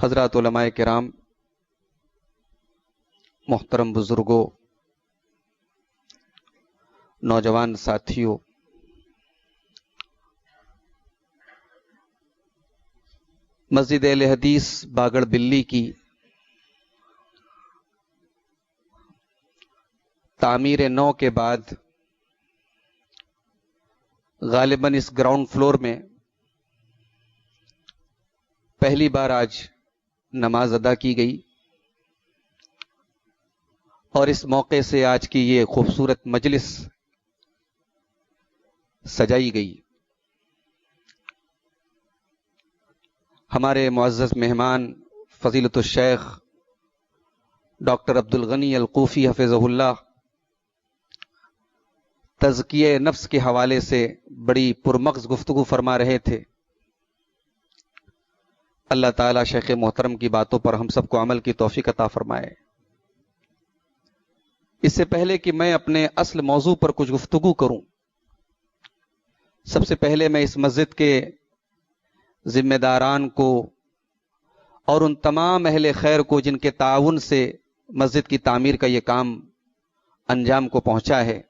حضرات علماء کرام، محترم بزرگوں، نوجوان ساتھیوں، مسجد اہل حدیث باگڑ بلی کی تعمیر نو کے بعد غالباً اس گراؤنڈ فلور میں پہلی بار آج نماز ادا کی گئی، اور اس موقع سے آج کی یہ خوبصورت مجلس سجائی گئی۔ ہمارے معزز مہمان فضیلت الشیخ ڈاکٹر عبد الغنی القوفی حفظہ اللہ تزکیہ نفس کے حوالے سے بڑی پرمغز گفتگو فرما رہے تھے۔ اللہ تعالیٰ شیخ محترم کی باتوں پر ہم سب کو عمل کی توفیق عطا فرمائے۔ اس سے پہلے کہ میں اپنے اصل موضوع پر کچھ گفتگو کروں، سب سے پہلے میں اس مسجد کے ذمہ داران کو اور ان تمام اہل خیر کو جن کے تعاون سے مسجد کی تعمیر کا یہ کام انجام کو پہنچا ہے،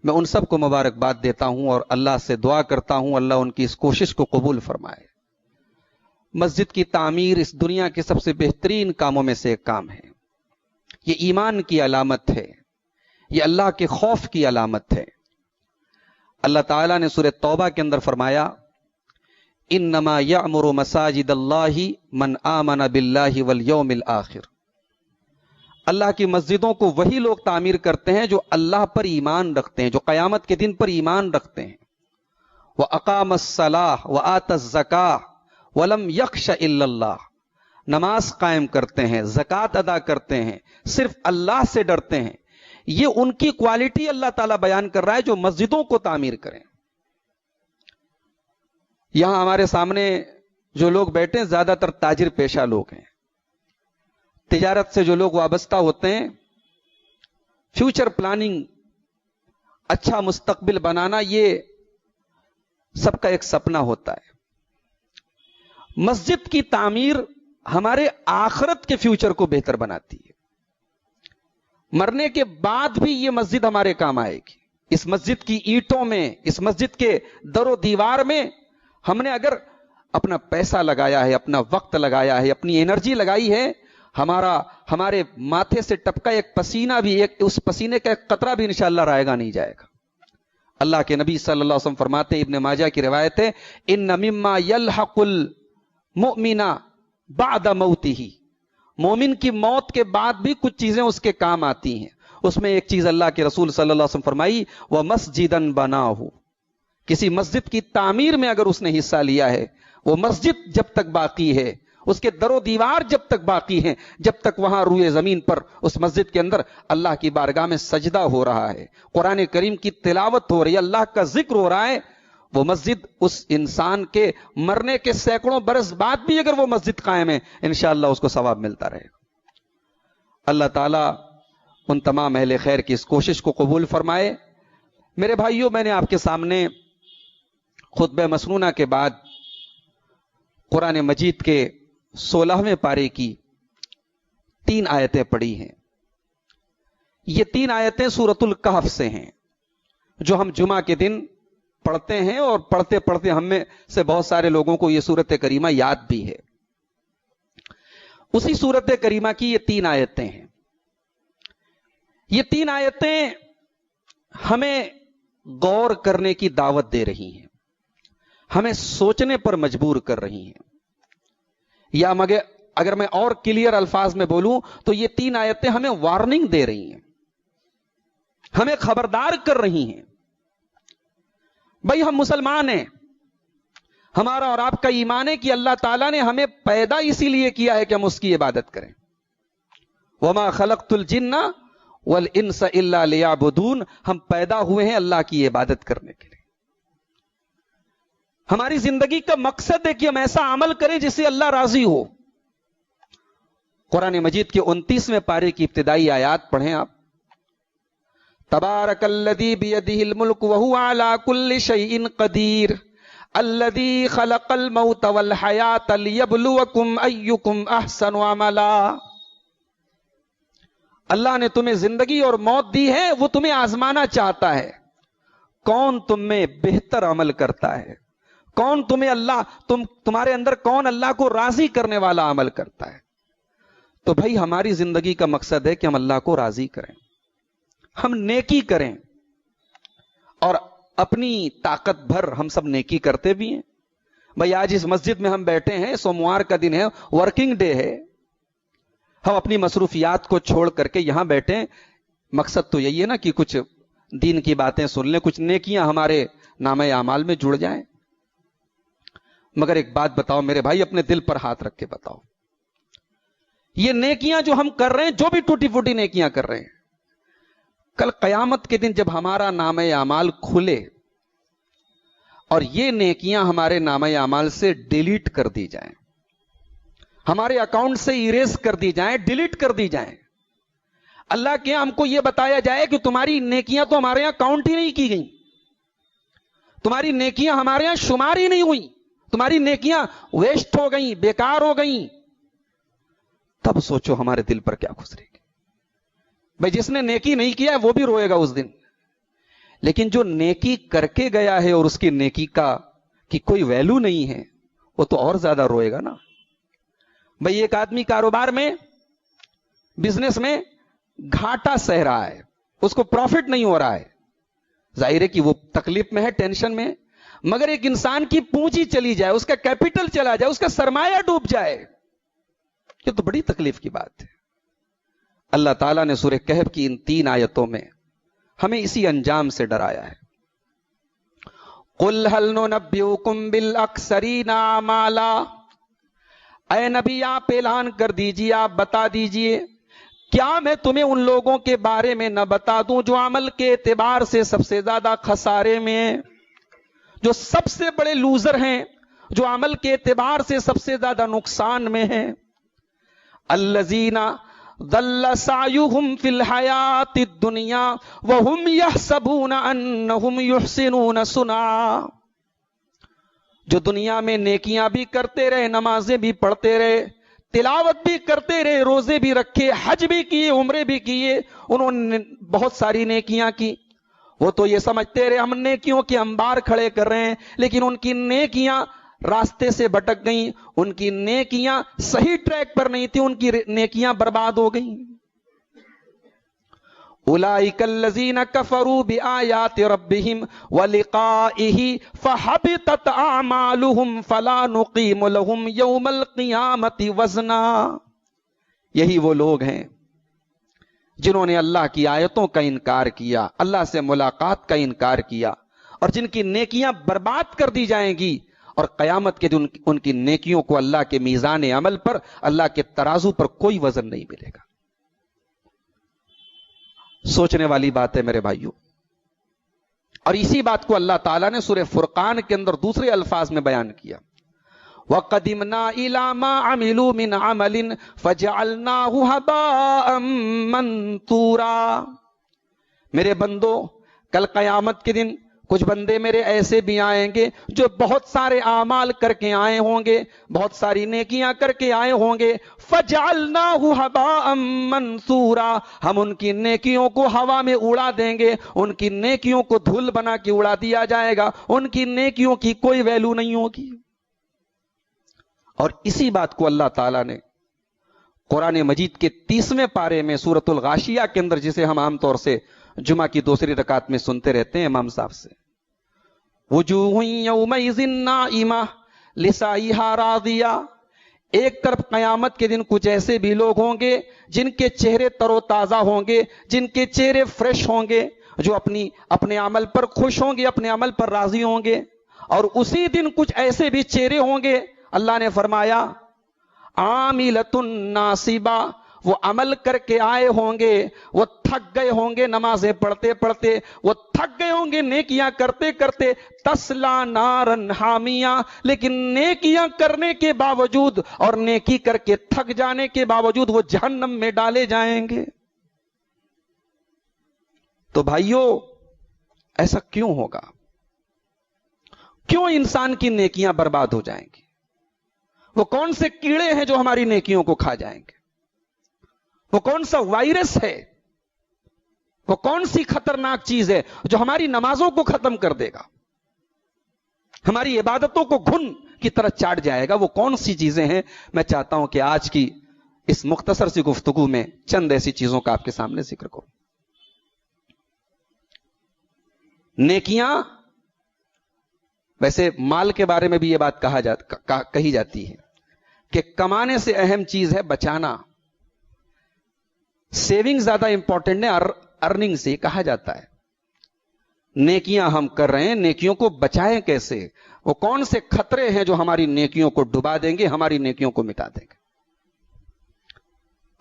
میں ان سب کو مبارکباد دیتا ہوں اور اللہ سے دعا کرتا ہوں اللہ ان کی اس کوشش کو قبول فرمائے۔ مسجد کی تعمیر اس دنیا کے سب سے بہترین کاموں میں سے ایک کام ہے۔ یہ ایمان کی علامت ہے، یہ اللہ کے خوف کی علامت ہے۔ اللہ تعالیٰ نے سورہ توبہ کے اندر فرمایا، انما یعمر مساجد اللہ من آمن باللہ والیوم الآخر۔ اللہ کی مسجدوں کو وہی لوگ تعمیر کرتے ہیں جو اللہ پر ایمان رکھتے ہیں، جو قیامت کے دن پر ایمان رکھتے ہیں۔ وَأَقَامَ الصَّلَاةَ وَآتَى الزَّكَاةَ وَلَمْ يَخْشَ إِلَّا اللَّهَ، نماز قائم کرتے ہیں، زکوٰۃ ادا کرتے ہیں، صرف اللہ سے ڈرتے ہیں۔ یہ ان کی کوالٹی اللہ تعالیٰ بیان کر رہا ہے جو مسجدوں کو تعمیر کریں۔ یہاں ہمارے سامنے جو لوگ بیٹھے ہیں زیادہ تر تاجر پیشہ لوگ ہیں، تجارت سے جو لوگ وابستہ ہوتے ہیں۔ فیوچر پلاننگ، اچھا مستقبل بنانا، یہ سب کا ایک سپنا ہوتا ہے۔ مسجد کی تعمیر ہمارے آخرت کے فیوچر کو بہتر بناتی ہے۔ مرنے کے بعد بھی یہ مسجد ہمارے کام آئے گی۔ اس مسجد کی اینٹوں میں، اس مسجد کے در و دیوار میں ہم نے اگر اپنا پیسہ لگایا ہے، اپنا وقت لگایا ہے، اپنی انرجی لگائی ہے، ہمارے ماتھے سے ٹپکا ایک پسینہ بھی، اس پسینے کا ایک قطرہ بھی انشاءاللہ رائے گا نہیں جائے گا۔ اللہ کے نبی صلی اللہ علیہ وسلم فرماتے ہیں، ابن ماجہ کی روایت ہے، ان مما یلحق المؤمن بعد موتہ، مومن کی موت کے بعد بھی کچھ چیزیں اس کے کام آتی ہیں۔ اس میں ایک چیز اللہ کے رسول صلی اللہ علیہ وسلم فرمائی، وَمَسْجِدًا بَنَاهُ، کسی مسجد کی تعمیر میں اگر اس نے حصہ لیا ہے، وہ مسجد جب تک باقی ہے، اس کے در و دیوار جب تک باقی ہیں، جب تک وہاں روئے زمین پر اس مسجد کے اندر اللہ کی بارگاہ میں سجدہ ہو رہا ہے، قرآن کریم کی تلاوت ہو رہی ہے، اللہ کا ذکر ہو رہا ہے، وہ مسجد اس انسان کے مرنے کے سینکڑوں برس بعد بھی اگر وہ مسجد قائم ہے، انشاءاللہ اس کو ثواب ملتا رہے گا۔ اللہ تعالیٰ ان تمام اہل خیر کی اس کوشش کو قبول فرمائے۔ میرے بھائیوں، میں نے آپ کے سامنے خطبہ مسنونہ کے بعد قرآن مجید کے 16ویں پارے کی 3 آیتیں پڑھی ہیں۔ یہ 3 آیتیں سورۃ الکہف سے ہیں، جو ہم جمعہ کے دن پڑھتے ہیں، اور پڑھتے پڑھتے ہم میں سے بہت سارے لوگوں کو یہ سورۃ کریمہ یاد بھی ہے۔ اسی سورۃ کریمہ کی یہ 3 آیتیں ہیں۔ یہ 3 آیتیں ہمیں غور کرنے کی دعوت دے رہی ہیں، ہمیں سوچنے پر مجبور کر رہی ہیں، یا مگر اگر میں اور کلیئر الفاظ میں بولوں تو یہ 3 آیتیں ہمیں وارننگ دے رہی ہیں، ہمیں خبردار کر رہی ہیں۔ بھائی، ہم مسلمان ہیں، ہمارا اور آپ کا ایمان ہے کہ اللہ تعالیٰ نے ہمیں پیدا اسی لیے کیا ہے کہ ہم اس کی عبادت کریں۔ وَمَا خَلَقْتُ الْجِنَّ وَالْإِنسَ إِلَّا لِيَعْبُدُونَ، ہم پیدا ہوئے ہیں اللہ کی عبادت کرنے کے لیے۔ ہماری زندگی کا مقصد ہے کہ ہم ایسا عمل کریں جس سے اللہ راضی ہو۔ قرآن مجید کے 29ویں پارے کی ابتدائی آیات پڑھیں آپ۔ تبارک الذی بیدہ الملک وہو علی کل شیء قدیر الذی خلق الموت والحیات لیبلوکم ایکم احسن عملا. اللہ نے تمہیں زندگی اور موت دی ہے، وہ تمہیں آزمانا چاہتا ہے کون تم میں بہتر عمل کرتا ہے، کون تمہیں تمہارے اندر کون اللہ کو راضی کرنے والا عمل کرتا ہے. تو بھائی ہماری زندگی کا مقصد ہے کہ ہم اللہ کو راضی کریں، ہم نیکی کریں، اور اپنی طاقت بھر ہم سب نیکی کرتے بھی ہیں. بھائی آج اس مسجد میں ہم بیٹھے ہیں، سوموار کا دن ہے، ورکنگ ڈے ہے، ہم اپنی مصروفیات کو چھوڑ کر کے یہاں بیٹھے. مقصد تو یہی ہے نا کہ کچھ دین کی باتیں سن لیں، کچھ نیکیاں ہمارے نامہ اعمال میں جڑ جائیں. مگر ایک بات بتاؤ میرے بھائی، اپنے دل پر ہاتھ رکھ کے بتاؤ، یہ نیکیاں جو ہم کر رہے ہیں، جو بھی ٹوٹی پھوٹی نیکیاں کر رہے ہیں، کل قیامت کے دن جب ہمارا نامہ اعمال کھلے اور یہ نیکیاں ہمارے نامہ اعمال سے ڈیلیٹ کر دی جائیں، ہمارے اکاؤنٹ سے ایریز کر دی جائیں، ڈیلیٹ کر دی جائیں، اللہ کے ہم کو یہ بتایا جائے کہ تمہاری نیکیاں تو ہمارے یہاں کاؤنٹ ہی نہیں کی گئیں، تمہاری نیکیاں ہمارے یہاں شمار ہی نہیں ہوئی، تمہاری نیکیاں ویسٹ ہو گئیں، بیکار ہو گئیں، تب سوچو ہمارے دل پر کیا گزرے گی. بھائی جس نے نیکی نہیں کیا ہے وہ بھی روئے گا اس دن، لیکن جو نیکی کر کے گیا ہے اور اس کی نیکی کی کوئی ویلو نہیں ہے، وہ تو اور زیادہ روئے گا نا. بھائی ایک آدمی کاروبار میں، بزنس میں گھاٹا سہ رہا ہے، اس کو پروفٹ نہیں ہو رہا ہے، ظاہر ہے کہ وہ تکلیف میں ہے، ٹینشن میں. مگر ایک انسان کی پونجی چلی جائے، اس کا کیپٹل چلا جائے، اس کا سرمایہ ڈوب جائے، یہ تو بڑی تکلیف کی بات ہے. اللہ تعالیٰ نے سورہ کہف کی ان 3 آیتوں میں ہمیں اسی انجام سے ڈرایا ہے. قُلْ هَلْ نُنَبِّئُكُمْ بِالْأَخْسَرِينَ أَعْمَالًا، اے نبی آپ اعلان کر دیجئے، آپ بتا دیجئے، کیا میں تمہیں ان لوگوں کے بارے میں نہ بتا دوں جو عمل کے اعتبار سے سب سے زیادہ خسارے میں ہیں، جو سب سے بڑے لوزر ہیں، جو عمل کے اعتبار سے سب سے زیادہ نقصان میں ہیں. الذین ضل سعیہم فی الحیات الدنیا وہم یحسبون انہم یحسنون صنعا، جو دنیا میں نیکیاں بھی کرتے رہے، نمازیں بھی پڑھتے رہے، تلاوت بھی کرتے رہے، روزے بھی رکھے، حج بھی کیے، عمرے بھی کیے، انہوں نے بہت ساری نیکیاں کی. وہ تو یہ سمجھتے رہے ہم نیکیوں کے انبار کھڑے کر رہے ہیں، لیکن ان کی نیکیاں راستے سے بھٹک گئیں، ان کی نیکیاں صحیح ٹریک پر نہیں تھی، ان کی نیکیاں برباد ہو گئیں. اولئک الذین کفروا بآیات ربہم ولقائہ فحبطت اعمالہم فلا نقیم لہم یوم القیامۃ وزنا. یہی وہ لوگ ہیں جنہوں نے اللہ کی آیتوں کا انکار کیا، اللہ سے ملاقات کا انکار کیا، اور جن کی نیکیاں برباد کر دی جائیں گی، اور قیامت کے دن ان کی نیکیوں کو اللہ کے میزان عمل پر، اللہ کے ترازو پر کوئی وزن نہیں ملے گا. سوچنے والی بات ہے میرے بھائیوں. اور اسی بات کو اللہ تعالیٰ نے سورہ فرقان کے اندر دوسرے الفاظ میں بیان کیا. وَقَدِمْنَا إِلَى مَا عَمِلُوا مِنْ عَمَلٍ فَجَعَلْنَاهُ هَبَاءً مَنْثُورًا. میرے بندو، کل قیامت کے دن کچھ بندے میرے ایسے بھی آئیں گے جو بہت سارے اعمال کر کے آئے ہوں گے، بہت ساری نیکیاں کر کے آئے ہوں گے. فَجَعَلْنَاهُ هَبَاءً مَنْثُورًا، ہم ان کی نیکیوں کو ہوا میں اڑا دیں گے، ان کی نیکیوں کو دھول بنا کے اڑا دیا جائے گا، ان کی نیکیوں کی کوئی ویلو نہیں ہوگی. اور اسی بات کو اللہ تعالیٰ نے قرآن مجید کے 30ویں پارے میں سورۃ الغاشیہ کے اندر، جسے ہم عام طور سے جمعہ کی دوسری رکعت میں سنتے رہتے ہیں امام صاحب سے، وجوہ یومئذ ناعمہ لسعیہا راضیہ. ایک طرف قیامت کے دن کچھ ایسے بھی لوگ ہوں گے جن کے چہرے تر و تازہ ہوں گے، جن کے چہرے فریش ہوں گے، جو اپنے عمل پر خوش ہوں گے، اپنے عمل پر راضی ہوں گے. اور اسی دن کچھ ایسے بھی چہرے ہوں گے، اللہ نے فرمایا عاملۃ ناصبہ، وہ عمل کر کے آئے ہوں گے، وہ تھک گئے ہوں گے نمازیں پڑھتے پڑھتے، وہ تھک گئے ہوں گے نیکیاں کرتے کرتے. تسلا نارن حامیہ، لیکن نیکیاں کرنے کے باوجود اور نیکی کر کے تھک جانے کے باوجود وہ جہنم میں ڈالے جائیں گے. تو بھائیو ایسا کیوں ہوگا؟ کیوں انسان کی نیکیاں برباد ہو جائیں گی؟ وہ کون سے کیڑے ہیں جو ہماری نیکیوں کو کھا جائیں گے؟ وہ کون سا وائرس ہے؟ وہ کون سی خطرناک چیز ہے جو ہماری نمازوں کو ختم کر دے گا، ہماری عبادتوں کو گھن کی طرح چاٹ جائے گا؟ وہ کون سی چیزیں ہیں؟ میں چاہتا ہوں کہ آج کی اس مختصر سی گفتگو میں چند ایسی چیزوں کا آپ کے سامنے ذکر کروں۔ نیکیاں، ویسے مال کے بارے میں بھی یہ بات کہی جاتی ہے کہ کمانے سے اہم چیز ہے بچانا۔ سیونگ زیادہ امپورٹنٹ ہے ارننگ سے، کہا جاتا ہے۔ نیکیاں ہم کر رہے ہیں، نیکیوں کو بچائیں کیسے؟ وہ کون سے خطرے ہیں جو ہماری نیکیوں کو ڈبا دیں گے، ہماری نیکیوں کو مٹا دیں گے؟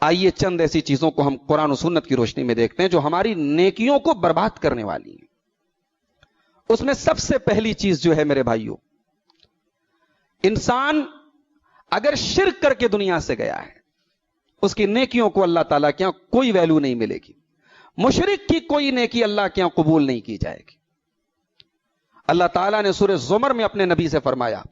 آئیے چند ایسی چیزوں کو ہم قرآن و سنت کی روشنی میں دیکھتے ہیں جو ہماری نیکیوں کو برباد کرنے والی ہیں۔ اس میں سب سے پہلی چیز جو ہے میرے بھائیوں، انسان اگر شرک کر کے دنیا سے گیا ہے، اس کی نیکیوں کو اللہ تعالیٰ کے یہاں کوئی ویلیو نہیں ملے گی۔ مشرک کی کوئی نیکی اللہ کے یہاں قبول نہیں کی جائے گی۔ اللہ تعالیٰ نے سورہ زمر میں اپنے نبی سے فرمایا،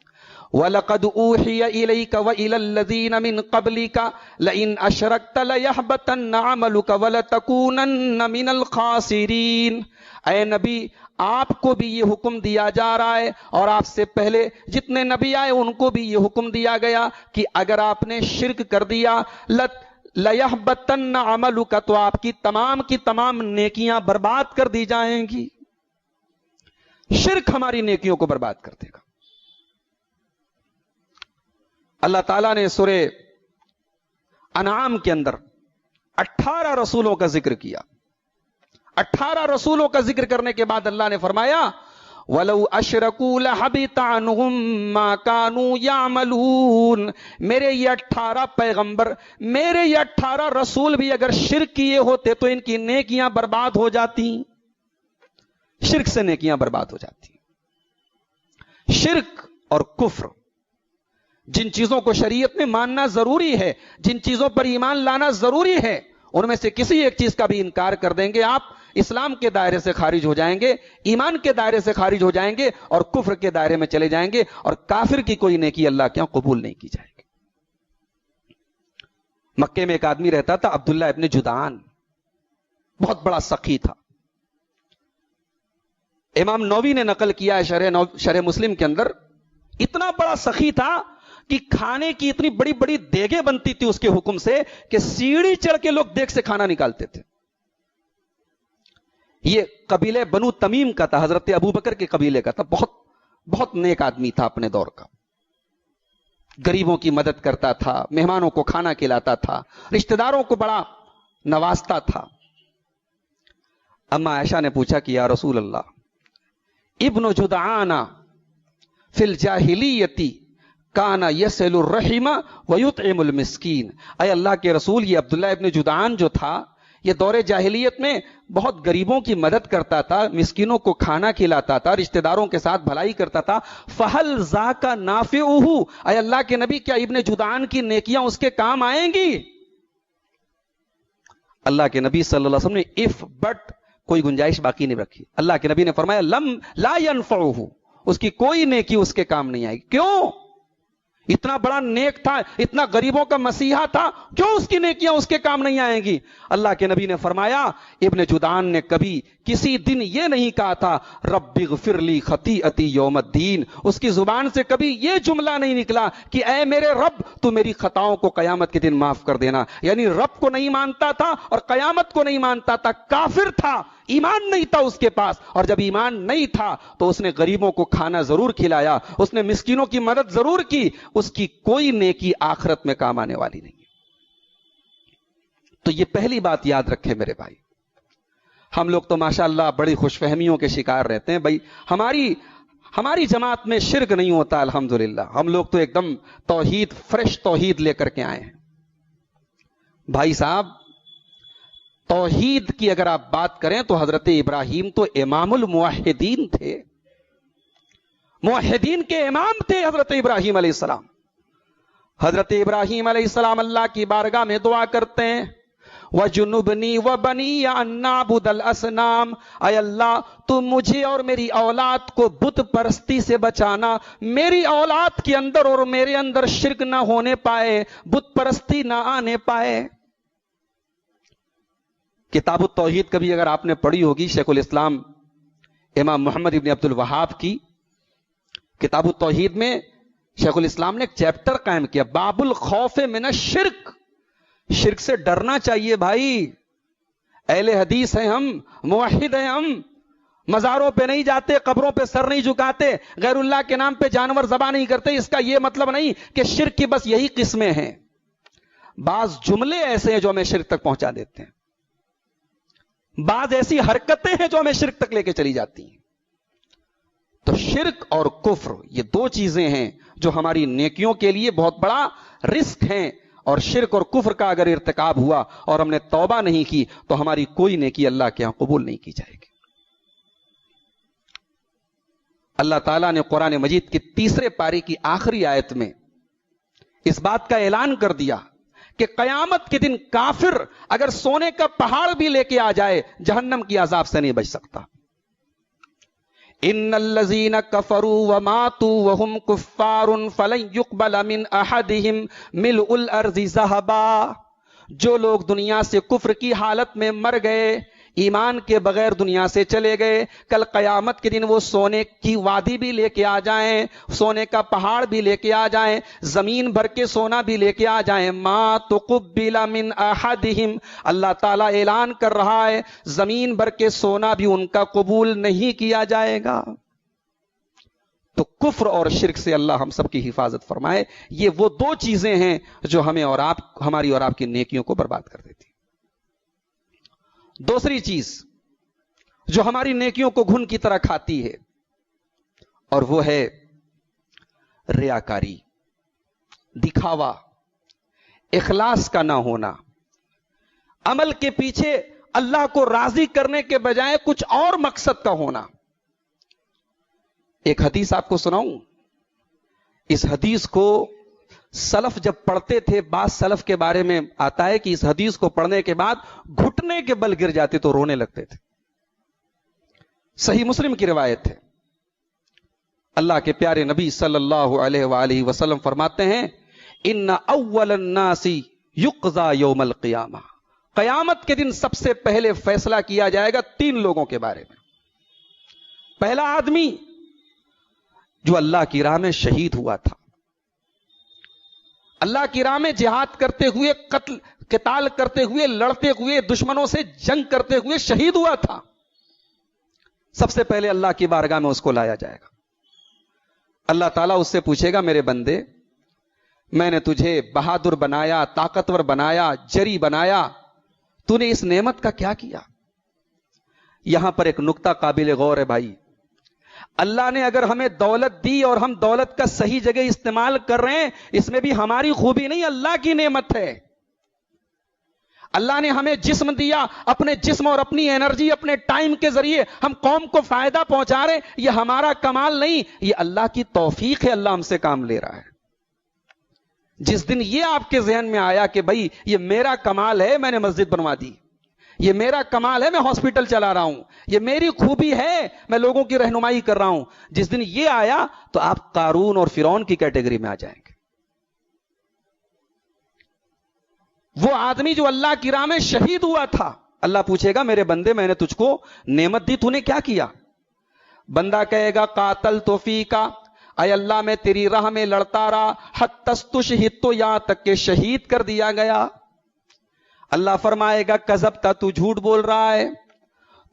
وَلَقَدْ أُوحِيَ إِلَيْكَ وَإِلَى الَّذِينَ مِن قَبْلِكَ لَئِنْ أَشْرَكْتَ لَيَحْبَطَنَّ عَمَلُكَ وَلَتَكُونَنَّ مِنَ الْخَاسِرِينَ۔ اے نبی، آپ کو بھی یہ حکم دیا جا رہا ہے، اور آپ سے پہلے جتنے نبی آئے ان کو بھی یہ حکم دیا گیا کہ اگر آپ نے شرک کر دیا لَيَحْبَطَنَّ عَمَلُكَ، تو آپ کی تمام نیکیاں برباد کر دی جائیں گی۔ شرک ہماری نیکیوں کو برباد کر دے گا۔ اللہ تعالیٰ نے سورہ انعام کے اندر 18 رسولوں کا ذکر کیا۔ 18 رسولوں کا ذکر کرنے کے بعد اللہ نے فرمایا، وَلَوْ أَشْرَكُوا لَحَبِطَ عَنْهُمْ مَا كَانُوا يَعْمَلُونَ۔ میرے یہ 18 پیغمبر، میرے یہ 18 رسول بھی اگر شرک کیے ہوتے تو ان کی نیکیاں برباد ہو جاتی۔ شرک سے نیکیاں برباد ہو جاتی۔ شرک اور کفر، جن چیزوں کو شریعت میں ماننا ضروری ہے، جن چیزوں پر ایمان لانا ضروری ہے، ان میں سے کسی ایک چیز کا بھی انکار کر دیں گے آپ، اسلام کے دائرے سے خارج ہو جائیں گے، ایمان کے دائرے سے خارج ہو جائیں گے اور کفر کے دائرے میں چلے جائیں گے، اور کافر کی کوئی نیکی اللہ کے یہاں قبول نہیں کی جائے گی۔ مکے میں ایک آدمی رہتا تھا، عبداللہ ابن جدعان، بہت بڑا سخی تھا۔ امام نووی نے نقل کیا ہے شرح مسلم کے اندر، اتنا بڑا سخی تھا کہ کھانے کی اتنی بڑی بڑی دیگیں بنتی تھی اس کے حکم سے کہ سیڑھی چڑھ کے لوگ دیگ سے کھانا نکالتے تھے۔ یہ قبیلے بنو تمیم کا تھا، حضرت ابوبکر کے قبیلے کا تھا، بہت نیک آدمی تھا اپنے دور کا، غریبوں کی مدد کرتا تھا، مہمانوں کو کھانا کھلاتا تھا، رشتہ داروں کو بڑا نوازتا تھا۔ اما عائشہ نے پوچھا کہ یا رسول اللہ، ابن جدعان فی الجاہلیتی کانا یصل الرحم ویطعم المسکین۔ اے اللہ کے رسول، یہ عبداللہ ابن جدعان جو تھا، یہ دور جاہلیت میں بہت غریبوں کی مدد کرتا تھا، مسکینوں کو کھانا کھلاتا تھا، رشتہ داروں کے ساتھ بھلائی کرتا تھا۔ فہل ذاک نافعہ، اے اللہ کے نبی، کیا ابن جدعان کی نیکیاں اس کے کام آئیں گی؟ اللہ کے نبی صلی اللہ علیہ وسلم نے اف بٹ کوئی گنجائش باقی نہیں رکھی۔ اللہ کے نبی نے فرمایا لا ينفعہ، اس کی کوئی نیکی اس کے کام نہیں آئے گی۔ کیوں؟ اتنا بڑا نیک تھا، اتنا غریبوں کا مسیحا تھا، کیوں اس کی نیکیاں اس کے کام نہیں آئیں گی؟ اللہ کے نبی نے فرمایا، ابن جدعان نے کبھی کسی دن یہ نہیں کہا تھا رب اغفر لی خطیئتی یوم الدین، اس کی زبان سے کبھی یہ جملہ نہیں نکلا کہ اے میرے رب تو میری خطاؤں کو قیامت کے دن معاف کر دینا۔ یعنی رب کو نہیں مانتا تھا اور قیامت کو نہیں مانتا تھا، کافر تھا، ایمان نہیں تھا اس کے پاس، اور جب ایمان نہیں تھا تو اس نے غریبوں کو کھانا ضرور کھلایا، اس نے مسکینوں کی مدد ضرور کی، اس کی کوئی نیکی آخرت میں کام آنے والی نہیں۔ تو یہ پہلی بات یاد رکھیں میرے بھائی۔ ہم لوگ تو ماشاءاللہ بڑی خوش فہمیوں کے شکار رہتے ہیں، بھائی ہماری جماعت میں شرک نہیں ہوتا، الحمدللہ، ہم لوگ تو ایک دم توحید، فریش توحید لے کر کے آئے ہیں۔ بھائی صاحب، توحید کی اگر آپ بات کریں تو حضرت ابراہیم تو امام الموحدین تھے، موحدین کے امام تھے حضرت ابراہیم علیہ السلام۔ حضرت ابراہیم علیہ السلام اللہ کی بارگاہ میں دعا کرتے ہیں، وَجُنُبْنِي وَبَنِيَّ أَن نَّعْبُدَ الْأَصْنَامَ، اے اللہ تو مجھے اور میری اولاد کو بت پرستی سے بچانا، میری اولاد کے اندر اور میرے اندر شرک نہ ہونے پائے، بت پرستی نہ آنے پائے۔ کتاب التوحید کبھی اگر آپ نے پڑھی ہوگی، شیخ الاسلام امام محمد ابن عبد الوہاب کی کتاب التوحید میں شیخ الاسلام نے ایک چیپٹر قائم کیا، باب الخوف من الشرک، شرک سے ڈرنا چاہیے بھائی، اہل حدیث ہیں ہم، موحد ہیں ہم، مزاروں پہ نہیں جاتے، قبروں پہ سر نہیں جھکاتے، غیر اللہ کے نام پہ جانور ذبح نہیں کرتے۔ اس کا یہ مطلب نہیں کہ شرک کی بس یہی قسمیں ہیں، بعض جملے ایسے ہیں جو ہمیں شرک تک پہنچا دیتے ہیں، بعض ایسی حرکتیں ہیں جو ہمیں شرک تک لے کے چلی جاتی ہیں۔ تو شرک اور کفر یہ دو چیزیں ہیں جو ہماری نیکیوں کے لیے بہت بڑا رسک ہیں، اور شرک اور کفر کا اگر ارتکاب ہوا اور ہم نے توبہ نہیں کی تو ہماری کوئی نیکی اللہ کے ہاں قبول نہیں کی جائے گی۔ اللہ تعالیٰ نے قرآن مجید کی 3 پاری کی آخری آیت میں اس بات کا اعلان کر دیا کہ قیامت کے دن کافر اگر سونے کا پہاڑ بھی لے کے آ جائے جہنم کی عذاب سے نہیں بچ سکتا۔ ان الذين كفروا وماتوا وهم كفار فلن يقبل من احدهم ملء الارض ذهبا، جو لوگ دنیا سے کفر کی حالت میں مر گئے، ایمان کے بغیر دنیا سے چلے گئے، کل قیامت کے دن وہ سونے کی وادی بھی لے کے آ جائیں، سونے کا پہاڑ بھی لے کے آ جائیں، زمین بھر کے سونا بھی لے کے آ جائیں، ما تقبل من احدهم، اللہ تعالیٰ اعلان کر رہا ہے زمین بھر کے سونا بھی ان کا قبول نہیں کیا جائے گا۔ تو کفر اور شرک سے اللہ ہم سب کی حفاظت فرمائے۔ یہ وہ دو چیزیں ہیں جو ہمیں اور آپ، ہماری اور آپ کی نیکیوں کو برباد کر دیتی۔ دوسری چیز جو ہماری نیکیوں کو گھن کی طرح کھاتی ہے، اور وہ ہے ریاکاری، دکھاوا، اخلاص کا نہ ہونا، عمل کے پیچھے اللہ کو راضی کرنے کے بجائے کچھ اور مقصد کا ہونا۔ ایک حدیث آپ کو سناؤں، اس حدیث کو سلف جب پڑھتے تھے، بعض سلف کے بارے میں آتا ہے کہ اس حدیث کو پڑھنے کے بعد گھٹنے کے بل گر جاتے تو رونے لگتے تھے۔ صحیح مسلم کی روایت ہے، اللہ کے پیارے نبی صلی اللہ علیہ وآلہ وسلم فرماتے ہیں ان اول الناس یقضى یوم القیامہ، قیامت کے دن سب سے پہلے فیصلہ کیا جائے گا 3 لوگوں کے بارے میں۔ پہلا آدمی جو اللہ کی راہ میں شہید ہوا تھا، اللہ کی راہ میں جہاد کرتے ہوئے، قتال کرتے ہوئے، لڑتے ہوئے، دشمنوں سے جنگ کرتے ہوئے شہید ہوا تھا، سب سے پہلے اللہ کی بارگاہ میں اس کو لایا جائے گا۔ اللہ تعالیٰ اس سے پوچھے گا میرے بندے، میں نے تجھے بہادر بنایا، طاقتور بنایا، جری بنایا، تو نے اس نعمت کا کیا کیا؟ یہاں پر ایک نقطہ قابل غور ہے بھائی، اللہ نے اگر ہمیں دولت دی اور ہم دولت کا صحیح جگہ استعمال کر رہے ہیں، اس میں بھی ہماری خوبی نہیں، اللہ کی نعمت ہے۔ اللہ نے ہمیں جسم دیا، اپنے جسم اور اپنی انرجی، اپنے ٹائم کے ذریعے ہم قوم کو فائدہ پہنچا رہے ہیں، یہ ہمارا کمال نہیں، یہ اللہ کی توفیق ہے، اللہ ہم سے کام لے رہا ہے۔ جس دن یہ آپ کے ذہن میں آیا کہ بھائی یہ میرا کمال ہے، میں نے مسجد بنوا دی، یہ میرا کمال ہے، میں ہاسپٹل چلا رہا ہوں، یہ میری خوبی ہے، میں لوگوں کی رہنمائی کر رہا ہوں، جس دن یہ آیا تو آپ قارون اور فرعون کی کیٹیگری میں آ جائیں گے۔ وہ آدمی جو اللہ کی راہ میں شہید ہوا تھا، اللہ پوچھے گا میرے بندے میں نے تجھ کو نعمت دی، تو نے کیا کیا؟ بندہ کہے گا قاتلت فیکا، اے اللہ میں تیری راہ میں لڑتا رہا، حتی استشہدت، تو یہاں تک کہ شہید کر دیا گیا۔ اللہ فرمائے گا کذبت، تو جھوٹ بول رہا ہے،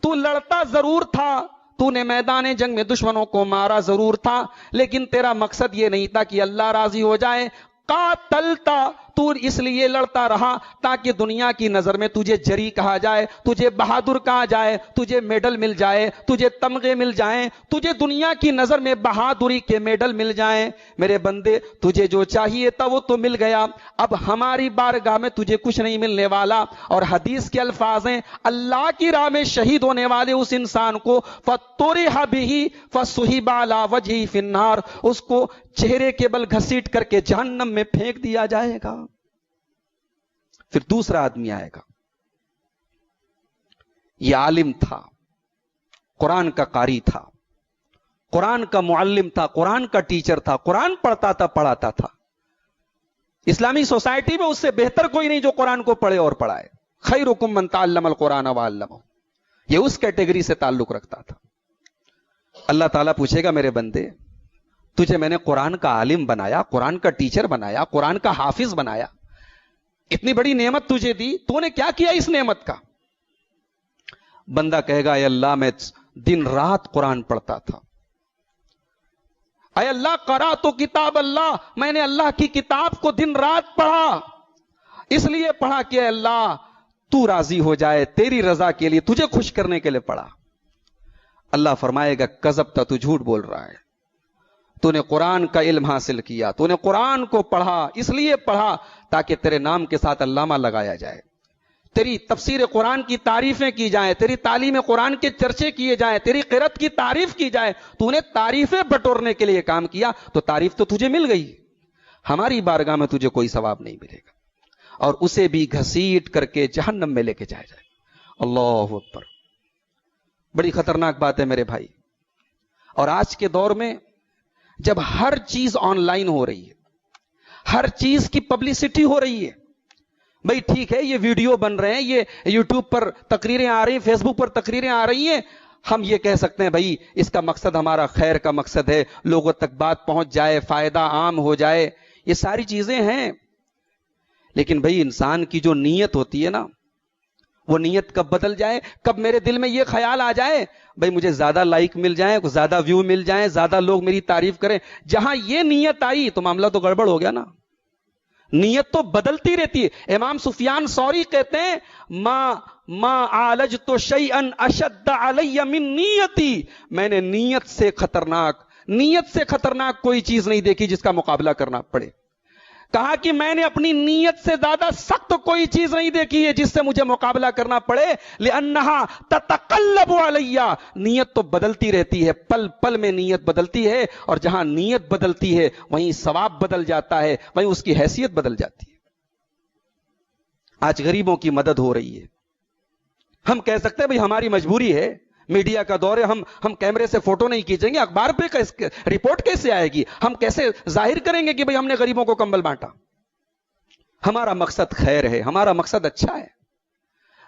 تو لڑتا ضرور تھا، تو نے میدان جنگ میں دشمنوں کو مارا ضرور تھا، لیکن تیرا مقصد یہ نہیں تھا کہ اللہ راضی ہو جائے۔ قاتلتا، تو اس لیے لڑتا رہا تاکہ دنیا کی نظر میں تجھے جری کہا جائے، تجھے بہادر کہا جائے، تجھے میڈل مل جائے، تجھے تمغے مل جائیں، تجھے دنیا کی نظر میں بہادری کے میڈل مل جائیں۔ میرے بندے تجھے جو چاہیے تھا وہ تو مل گیا، اب ہماری بارگاہ میں تجھے کچھ نہیں ملنے والا۔ اور حدیث کے الفاظ ہیں اللہ کی راہ میں شہید ہونے والے اس انسان کو فَطُرِحَ بِهِ فَصُحِبَ عَلَى وَجْهِهِ فِي النَّارِ، اس کو چہرے کے بل گھسیٹ کر کے جہنم میں پھینک دیا جائے گا۔ پھر دوسرا آدمی آئے گا، یہ عالم تھا, قرآن کا قاری تھا, قرآن کا معلم تھا, قرآن کا ٹیچر تھا, قرآن پڑھتا تھا, پڑھاتا تھا. اسلامی سوسائٹی میں اس سے بہتر کوئی نہیں جو قرآن کو پڑھے اور پڑھائے. خیرکم من تعلم القرآن وعلمہ, یہ اس کیٹیگری سے تعلق رکھتا تھا. اللہ تعالیٰ پوچھے گا میرے بندے, تجھے میں نے قرآن کا عالم بنایا, قرآن کا ٹیچر بنایا, قرآن کا حافظ بنایا, اتنی بڑی نعمت تجھے دی, تو نے کیا کیا اس نعمت کا؟ بندہ کہے گا اے اللہ میں دن رات قرآن پڑھتا تھا. اے اللہ قرأت کتاب اللہ, میں نے اللہ کی کتاب کو دن رات پڑھا, اس لیے پڑھا کہ اے اللہ تو راضی ہو جائے, تیری رضا کے لیے, تجھے خوش کرنے کے لیے پڑھا. اللہ فرمائے گا کذبت, تو جھوٹ بول رہا ہے, تو نے قرآن کا علم حاصل کیا, تو نے قرآن کو پڑھا, اس لیے پڑھا تاکہ تیرے نام کے ساتھ علامہ لگایا جائے, تیری تفسیر قرآن کی تعریفیں کی جائیں, تیری تعلیم قرآن کے چرچے کیے جائیں, تیری قرأت کی تعریف کی جائے. تو نے تعریفیں بٹورنے کے لیے کام کیا, تو تعریف تو تجھے مل گئی, ہماری بارگاہ میں تجھے کوئی ثواب نہیں ملے گا, اور اسے بھی گھسیٹ کر کے جہنم میں لے کے جایا جائے. اللہ اکبر, بڑی خطرناک بات ہے میرے بھائی. اور آج کے دور میں جب ہر چیز آن لائن ہو رہی ہے, ہر چیز کی پبلسٹی ہو رہی ہے, بھئی ٹھیک ہے یہ ویڈیو بن رہے ہیں, یہ یوٹیوب پر تقریریں آ رہی ہیں, فیس بک پر تقریریں آ رہی ہیں, ہم یہ کہہ سکتے ہیں بھئی اس کا مقصد ہمارا خیر کا مقصد ہے, لوگوں تک بات پہنچ جائے, فائدہ عام ہو جائے, یہ ساری چیزیں ہیں. لیکن بھئی انسان کی جو نیت ہوتی ہے نا, وہ نیت کب بدل جائے, کب میرے دل میں یہ خیال آ جائے بھئی مجھے زیادہ لائک مل جائیں, زیادہ ویو مل جائیں, زیادہ لوگ میری تعریف کریں, جہاں یہ نیت آئی تو معاملہ تو گڑبڑ ہو گیا نا. نیت تو بدلتی رہتی ہے. امام سفیان ثوری کہتے ہیں ما عالجت شیئا اشد علی من نیتی, میں نے نیت سے خطرناک کوئی چیز نہیں دیکھی جس کا مقابلہ کرنا پڑے. کہا کہ میں نے اپنی نیت سے زیادہ سخت کوئی چیز نہیں دیکھی ہے جس سے مجھے مقابلہ کرنا پڑے. لأنہا تتقلب علی, نیت تو بدلتی رہتی ہے, پل پل میں نیت بدلتی ہے, اور جہاں نیت بدلتی ہے وہیں ثواب بدل جاتا ہے, وہیں اس کی حیثیت بدل جاتی ہے. آج غریبوں کی مدد ہو رہی ہے, ہم کہہ سکتے ہیں بھئی ہماری مجبوری ہے, میڈیا کا دور ہے, ہم کیمرے سے فوٹو نہیں کھینچیں گے, اخبار پہ رپورٹ کیسے آئے گی, ہم کیسے ظاہر کریں گے کہ بھئی ہم نے غریبوں کو کمبل بانٹا. ہمارا مقصد خیر ہے, ہمارا مقصد اچھا ہے,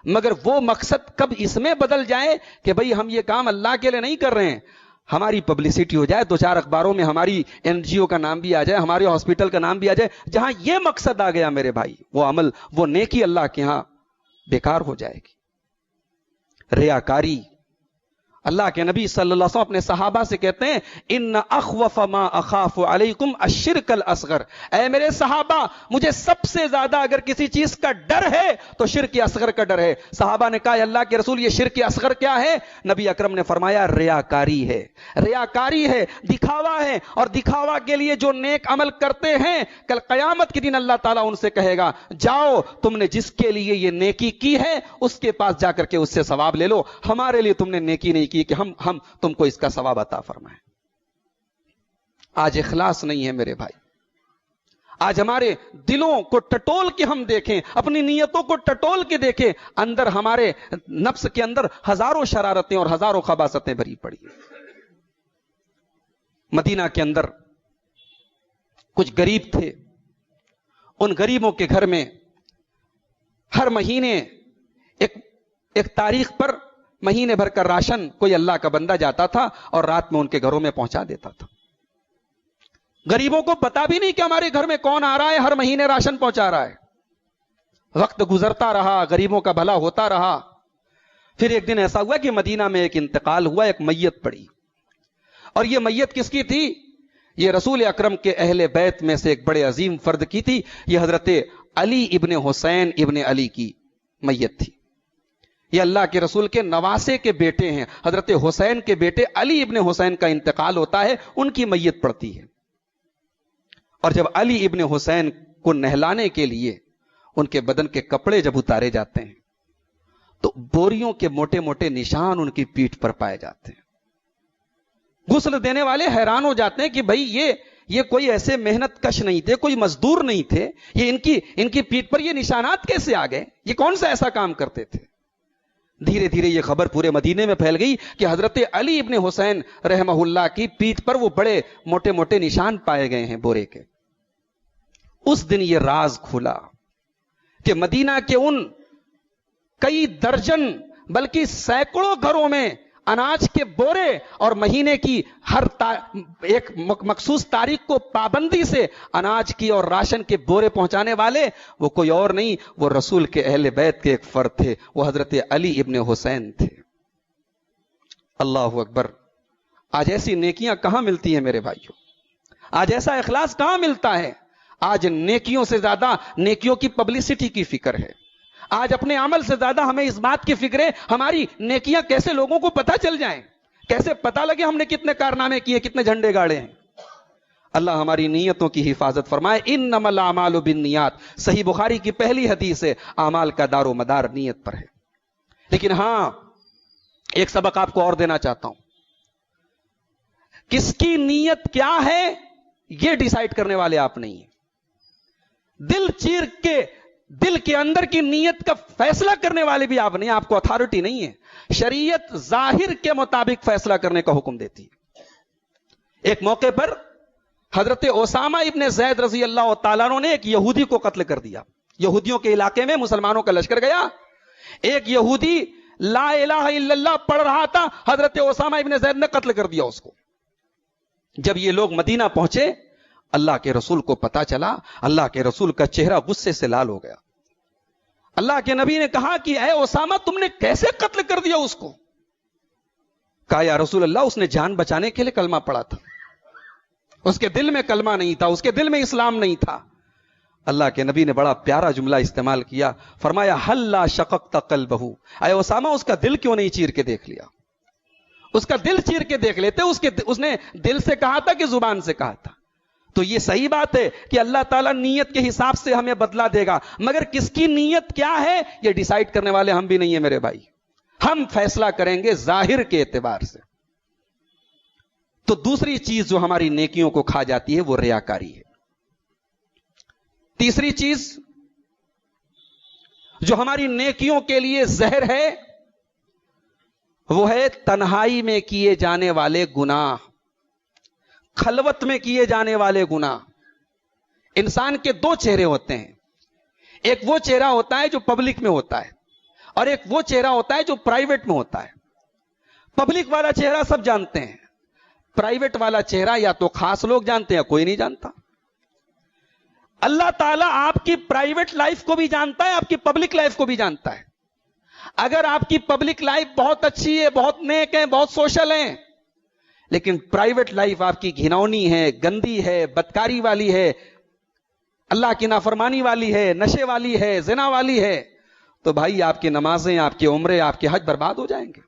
مگر وہ مقصد کب اس میں بدل جائے کہ بھئی ہم یہ کام اللہ کے لیے نہیں کر رہے ہیں, ہماری پبلسٹی ہو جائے, 2-4 اخباروں میں ہماری NGO کا نام بھی آ جائے, ہمارے ہاسپٹل کا نام بھی آ جائے, جہاں یہ مقصد آ گیا میرے بھائی, وہ عمل, وہ نیکی اللہ کے ہاں بیکار ہو جائے گی. ریاکاری, اللہ کے نبی صلی اللہ علیہ وسلم اپنے صحابہ سے کہتے ہیں ان اخوف ما اخاف علیکم الشرک الاصغر, اے میرے صحابہ مجھے سب سے زیادہ اگر کسی چیز کا ڈر ہے تو شرک اصغر کا ڈر ہے. صحابہ نے کہا اللہ کے رسول یہ شرک اصغر کیا ہے؟ نبی اکرم نے فرمایا ریاکاری ہے, ریاکاری ہے, دکھاوا ہے, اور دکھاوا کے لیے جو نیک عمل کرتے ہیں کل قیامت کے دن اللہ تعالیٰ ان سے کہے گا جاؤ تم نے جس کے لیے یہ نیکی کی ہے اس کے پاس جا کر کے اس سے ثواب لے لو, ہمارے لیے تم نے نیکی نہیں کہ ہم تم کو اس کا ثواب عطا فرمائیں. آج اخلاص نہیں ہے میرے بھائی, آج ہمارے دلوں کو ٹٹول کے ہم دیکھیں, اپنی نیتوں کو ٹٹول کے دیکھیں, اندر ہمارے نفس کے اندر ہزاروں شرارتیں اور ہزاروں خباثتیں بھری پڑی. مدینہ کے اندر کچھ غریب تھے, ان غریبوں کے گھر میں ہر مہینے ایک تاریخ پر مہینے بھر کا راشن کوئی اللہ کا بندہ جاتا تھا اور رات میں ان کے گھروں میں پہنچا دیتا تھا. غریبوں کو پتا بھی نہیں کہ ہمارے گھر میں کون آ رہا ہے, ہر مہینے راشن پہنچا رہا ہے. وقت گزرتا رہا, غریبوں کا بھلا ہوتا رہا. پھر ایک دن ایسا ہوا کہ مدینہ میں ایک انتقال ہوا, ایک میت پڑی, اور یہ میت کس کی تھی؟ یہ رسول اکرم کے اہل بیت میں سے ایک بڑے عظیم فرد کی تھی. یہ حضرت علی ابن حسین ابن علی کی میت تھی. یہ اللہ کے رسول کے نواسے کے بیٹے ہیں, حضرت حسین کے بیٹے علی ابن حسین کا انتقال ہوتا ہے, ان کی میت پڑتی ہے. اور جب علی ابن حسین کو نہلانے کے لیے ان کے بدن کے کپڑے جب اتارے جاتے ہیں تو بوریوں کے موٹے موٹے نشان ان کی پیٹھ پر پائے جاتے ہیں. غسل دینے والے حیران ہو جاتے ہیں کہ بھئی یہ کوئی ایسے محنت کش نہیں تھے, کوئی مزدور نہیں تھے, یہ ان کی پیٹھ پر یہ نشانات کیسے آ گئے, یہ کون سا ایسا کام کرتے تھے؟ دھیرے دھیرے یہ خبر پورے مدینے میں پھیل گئی کہ حضرت علی ابن حسین رحمہ اللہ کی پیٹھ پر وہ بڑے موٹے موٹے نشان پائے گئے ہیں بورے کے. اس دن یہ راز کھلا کہ مدینہ کے ان کئی درجن بلکہ سینکڑوں گھروں میں اناج کے بورے اور مہینے کی ہر ایک مخصوص تاریخ کو پابندی سے اناج کی اور راشن کے بورے پہنچانے والے وہ کوئی اور نہیں، وہ رسول کے اہل بیت کے ایک فرد تھے، وہ حضرت علی ابن حسین تھے. اللہ اکبر. آج ایسی نیکیاں کہاں ملتی ہیں میرے بھائیوں؟ آج ایسا اخلاص کہاں ملتا ہے؟ آج نیکیوں سے زیادہ نیکیوں کی پبلسٹی کی فکر ہے. آج اپنے عمل سے زیادہ ہمیں اس بات کی فکر ہے ہماری نیکیاں کیسے لوگوں کو پتہ چل جائیں، کیسے پتہ لگے ہم نے کتنے کارنامے کیے، کتنے جھنڈے گاڑے ہیں. اللہ ہماری نیتوں کی حفاظت فرمائے. انما الاعمال بالنیات، صحیح بخاری کی پہلی حدیث ہے، اعمال کا دار و مدار نیت پر ہے. لیکن ہاں ایک سبق آپ کو اور دینا چاہتا ہوں. کس کی نیت کیا ہے یہ ڈیسائیڈ کرنے والے آپ نہیں ہیں. دل چیر کے دل کے اندر کی نیت کا فیصلہ کرنے والے بھی آپ نہیں، آپ کو اتھارٹی نہیں ہے. شریعت ظاہر کے مطابق فیصلہ کرنے کا حکم دیتی ہے. ایک موقع پر حضرت اسامہ ابن زید رضی اللہ تعالیٰ عنہ نے ایک یہودی کو قتل کر دیا. یہودیوں کے علاقے میں مسلمانوں کا لشکر گیا، ایک یہودی لا الہ الا اللہ پڑھ رہا تھا، حضرت اسامہ ابن زید نے قتل کر دیا اس کو. جب یہ لوگ مدینہ پہنچے، اللہ کے رسول کو پتا چلا، اللہ کے رسول کا چہرہ غصے سے لال ہو گیا. اللہ کے نبی نے کہا کہ اے اسامہ تم نے کیسے قتل کر دیا اس کو؟ کہا یا رسول اللہ اس نے جان بچانے کے لیے کلمہ پڑھا تھا، اس کے دل میں کلمہ نہیں تھا، اس کے دل میں اسلام نہیں تھا. اللہ کے نبی نے بڑا پیارا جملہ استعمال کیا، فرمایا ہلا شققت قلبہ، اے اسامہ اس کا دل کیوں نہیں چیر کے دیکھ لیا؟ اس کا دل چیر کے دیکھ لیتے. اس نے دل سے کہا تھا کہ زبان سے کہا تھا؟ تو یہ صحیح بات ہے کہ اللہ تعالیٰ نیت کے حساب سے ہمیں بدلہ دے گا، مگر کس کی نیت کیا ہے یہ ڈیسائیڈ کرنے والے ہم بھی نہیں ہیں میرے بھائی. ہم فیصلہ کریں گے ظاہر کے اعتبار سے. تو دوسری چیز جو ہماری نیکیوں کو کھا جاتی ہے وہ ریاکاری ہے. تیسری چیز جو ہماری نیکیوں کے لیے زہر ہے وہ ہے تنہائی میں کیے جانے والے گناہ، خلوت میں کیے جانے والے گناہ. انسان کے دو چہرے ہوتے ہیں، ایک وہ چہرہ ہوتا ہے جو پبلک میں ہوتا ہے اور ایک وہ چہرہ ہوتا ہے جو پرائیویٹ میں ہوتا ہے. پبلک والا چہرہ سب جانتے ہیں، پرائیویٹ والا چہرہ یا تو خاص لوگ جانتے ہیں، کوئی نہیں جانتا. اللہ تعالیٰ آپ کی پرائیویٹ لائف کو بھی جانتا ہے، آپ کی پبلک لائف کو بھی جانتا ہے. اگر آپ کی پبلک لائف بہت اچھی ہے، بہت نیک ہے، بہت سوشل ہیں، لیکن پرائیویٹ لائف آپ کی گھنونی ہے، گندی ہے، بدکاری والی ہے، اللہ کی نافرمانی والی ہے، نشے والی ہے، زنا والی ہے، تو بھائی آپ کی نمازیں، آپ کی عمریں، آپ کے حج برباد ہو جائیں گے.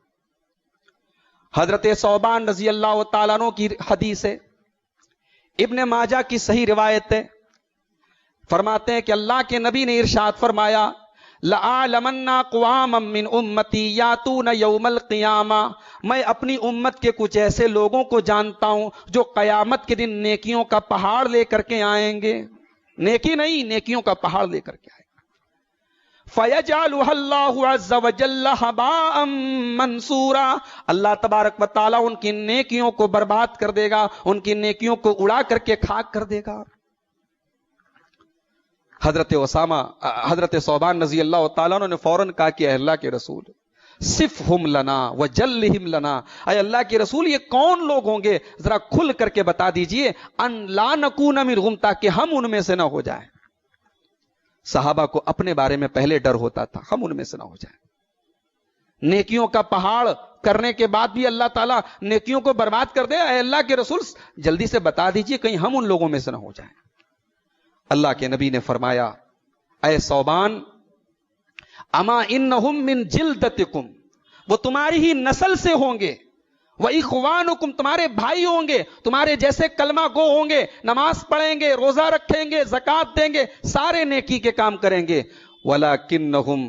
حضرت ثوبان رضی اللہ تعالیٰ عنہ کی حدیث ہے، ابن ماجہ کی صحیح روایت ہے. فرماتے ہیں کہ اللہ کے نبی نے ارشاد فرمایا لَأَعْلَمَنَّ أَقْوَامًا مِّنْ أُمَّتِي يَأْتُونَ يَوْمَ الْقِيَامَةِ، میں اپنی امت کے کچھ ایسے لوگوں کو جانتا ہوں جو قیامت کے دن نیکیوں کا پہاڑ لے کر کے آئیں گے. نیکی نہیں، نیکیوں کا پہاڑ لے کر کے آئیں گے. فَيَجْعَلُهَا اللَّهُ عَزَّ وَجَلَّ هَبَاءً مَنْثُورًا، اللہ تبارک و تعالیٰ ان کی نیکیوں کو برباد کر دے گا، ان کی نیکیوں کو اڑا کر کے خاک کر دے گا. حضرت ثوبان رضی اللہ تعالیٰ عنہ نے فوراً کہا کہ اے اللہ کے رسول صفہم لنا وجلہم لنا، اے اللہ کے رسول یہ کون لوگ ہوں گے ذرا کھل کر کے بتا دیجئے، ان لا نکون منہم، تاکہ ہم ان میں سے نہ ہو جائیں. صحابہ کو اپنے بارے میں پہلے ڈر ہوتا تھا، ہم ان میں سے نہ ہو جائیں. نیکیوں کا پہاڑ کرنے کے بعد بھی اللہ تعالیٰ نیکیوں کو برباد کر دے، اے اللہ کے رسول جلدی سے بتا دیجئے کہیں ہم ان لوگوں میں سے نہ ہو جائیں. اللہ کے نبی نے فرمایا اے ثوبان اما انہم من جلدتکم، وہ تمہاری ہی نسل سے ہوں گے، وَإِخْوَانُكُمْ تمہارے بھائی ہوں گے، تمہارے جیسے کلمہ گو ہوں گے، نماز پڑھیں گے، روزہ رکھیں گے، زکوٰۃ دیں گے، سارے نیکی کے کام کریں گے. وَلَكِنَّهُمْ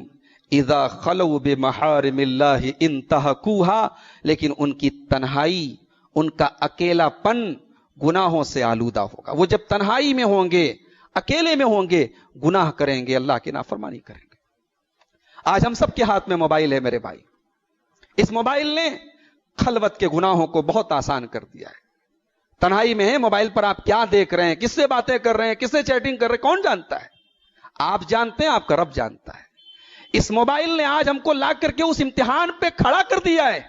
اِذَا خَلَوْا بِمَحَارِمِ اللَّهِ انْتَهَكُوهَا، لیکن ان کی تنہائی، ان کا اکیلا پن گناہوں سے آلودہ ہوگا. وہ جب تنہائی میں ہوں گے، اکیلے میں ہوں گے، گناہ کریں گے، اللہ کی نافرمانی کریں گے. آج ہم سب کے ہاتھ میں موبائل ہے میرے بھائی. اس موبائل نے خلوت کے گناہوں کو بہت آسان کر دیا ہے. تنہائی میں ہے، موبائل پر آپ کیا دیکھ رہے ہیں، کس سے باتیں کر رہے ہیں، کس سے چیٹنگ کر رہے ہیں، کون جانتا ہے؟ آپ جانتے ہیں، آپ کا رب جانتا ہے. اس موبائل نے آج ہم کو لا کر کے اس امتحان پہ کھڑا کر دیا ہے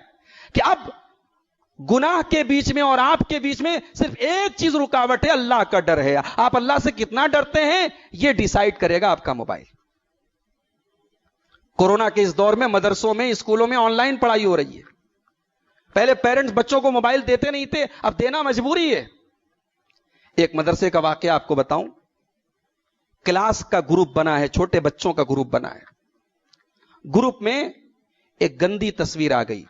کہ اب گناہ کے بیچ میں اور آپ کے بیچ میں صرف ایک چیز رکاوٹ ہے، اللہ کا ڈر ہے. آپ اللہ سے کتنا ڈرتے ہیں یہ ڈیسائیڈ کرے گا آپ کا موبائل. کورونا کے اس دور میں مدرسوں میں، اسکولوں میں آن لائن پڑھائی ہو رہی ہے. پہلے پیرنٹس بچوں کو موبائل دیتے نہیں تھے، اب دینا مجبوری ہے. ایک مدرسے کا واقعہ آپ کو بتاؤں. کلاس کا گروپ بنا ہے، چھوٹے بچوں کا گروپ بنا ہے. گروپ میں ایک گندی تصویر آ گئی،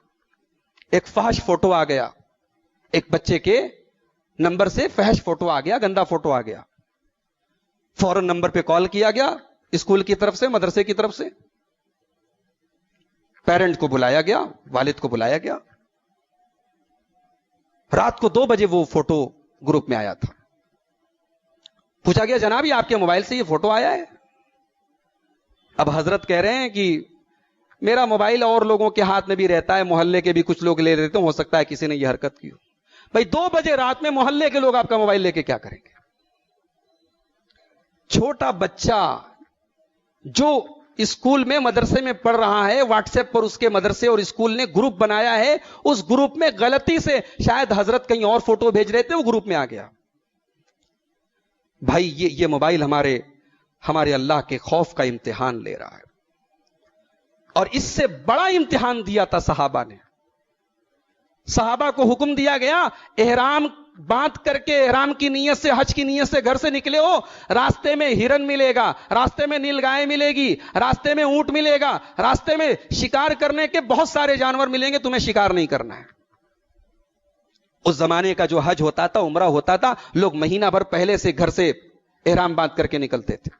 ایک فحش فوٹو آ گیا. ایک بچے کے نمبر سے فحش فوٹو آ گیا، گندا فوٹو آ گیا. فوراً نمبر پہ کال کیا گیا، اسکول کی طرف سے، مدرسے کی طرف سے. پیرنٹ کو بلایا گیا، والد کو بلایا گیا. رات کو 2 بجے وہ فوٹو گروپ میں آیا تھا. پوچھا گیا جناب یہ آپ کے موبائل سے یہ فوٹو آیا ہے؟ اب حضرت کہہ رہے ہیں کہ میرا موبائل اور لوگوں کے ہاتھ میں بھی رہتا ہے، محلے کے بھی کچھ لوگ لے لیتے ہیں، ہو سکتا ہے کسی نے یہ حرکت کی ہو. بھائی 2 بجے رات میں محلے کے لوگ آپ کا موبائل لے کے کیا کریں گے؟ چھوٹا بچہ جو اسکول میں، مدرسے میں پڑھ رہا ہے، واٹس ایپ پر اس کے مدرسے اور اسکول نے گروپ بنایا ہے، اس گروپ میں غلطی سے شاید حضرت کہیں اور فوٹو بھیج رہے تھے، وہ گروپ میں آ گیا. بھائی یہ موبائل ہمارے اللہ کے خوف کا امتحان لے رہا ہے. اور اس سے بڑا امتحان دیا تھا صحابہ نے. صحابہ کو حکم دیا گیا احرام باندھ کر کے، احرام کی نیت سے، حج کی نیت سے گھر سے نکلے ہو، راستے میں ہرن ملے گا، راستے میں نیل گائے ملے گی، راستے میں اونٹ ملے گا، راستے میں شکار کرنے کے بہت سارے جانور ملیں گے، تمہیں شکار نہیں کرنا ہے. اس زمانے کا جو حج ہوتا تھا، عمرہ ہوتا تھا، لوگ مہینہ بھر پہلے سے گھر سے احرام باندھ کر کے نکلتے تھے.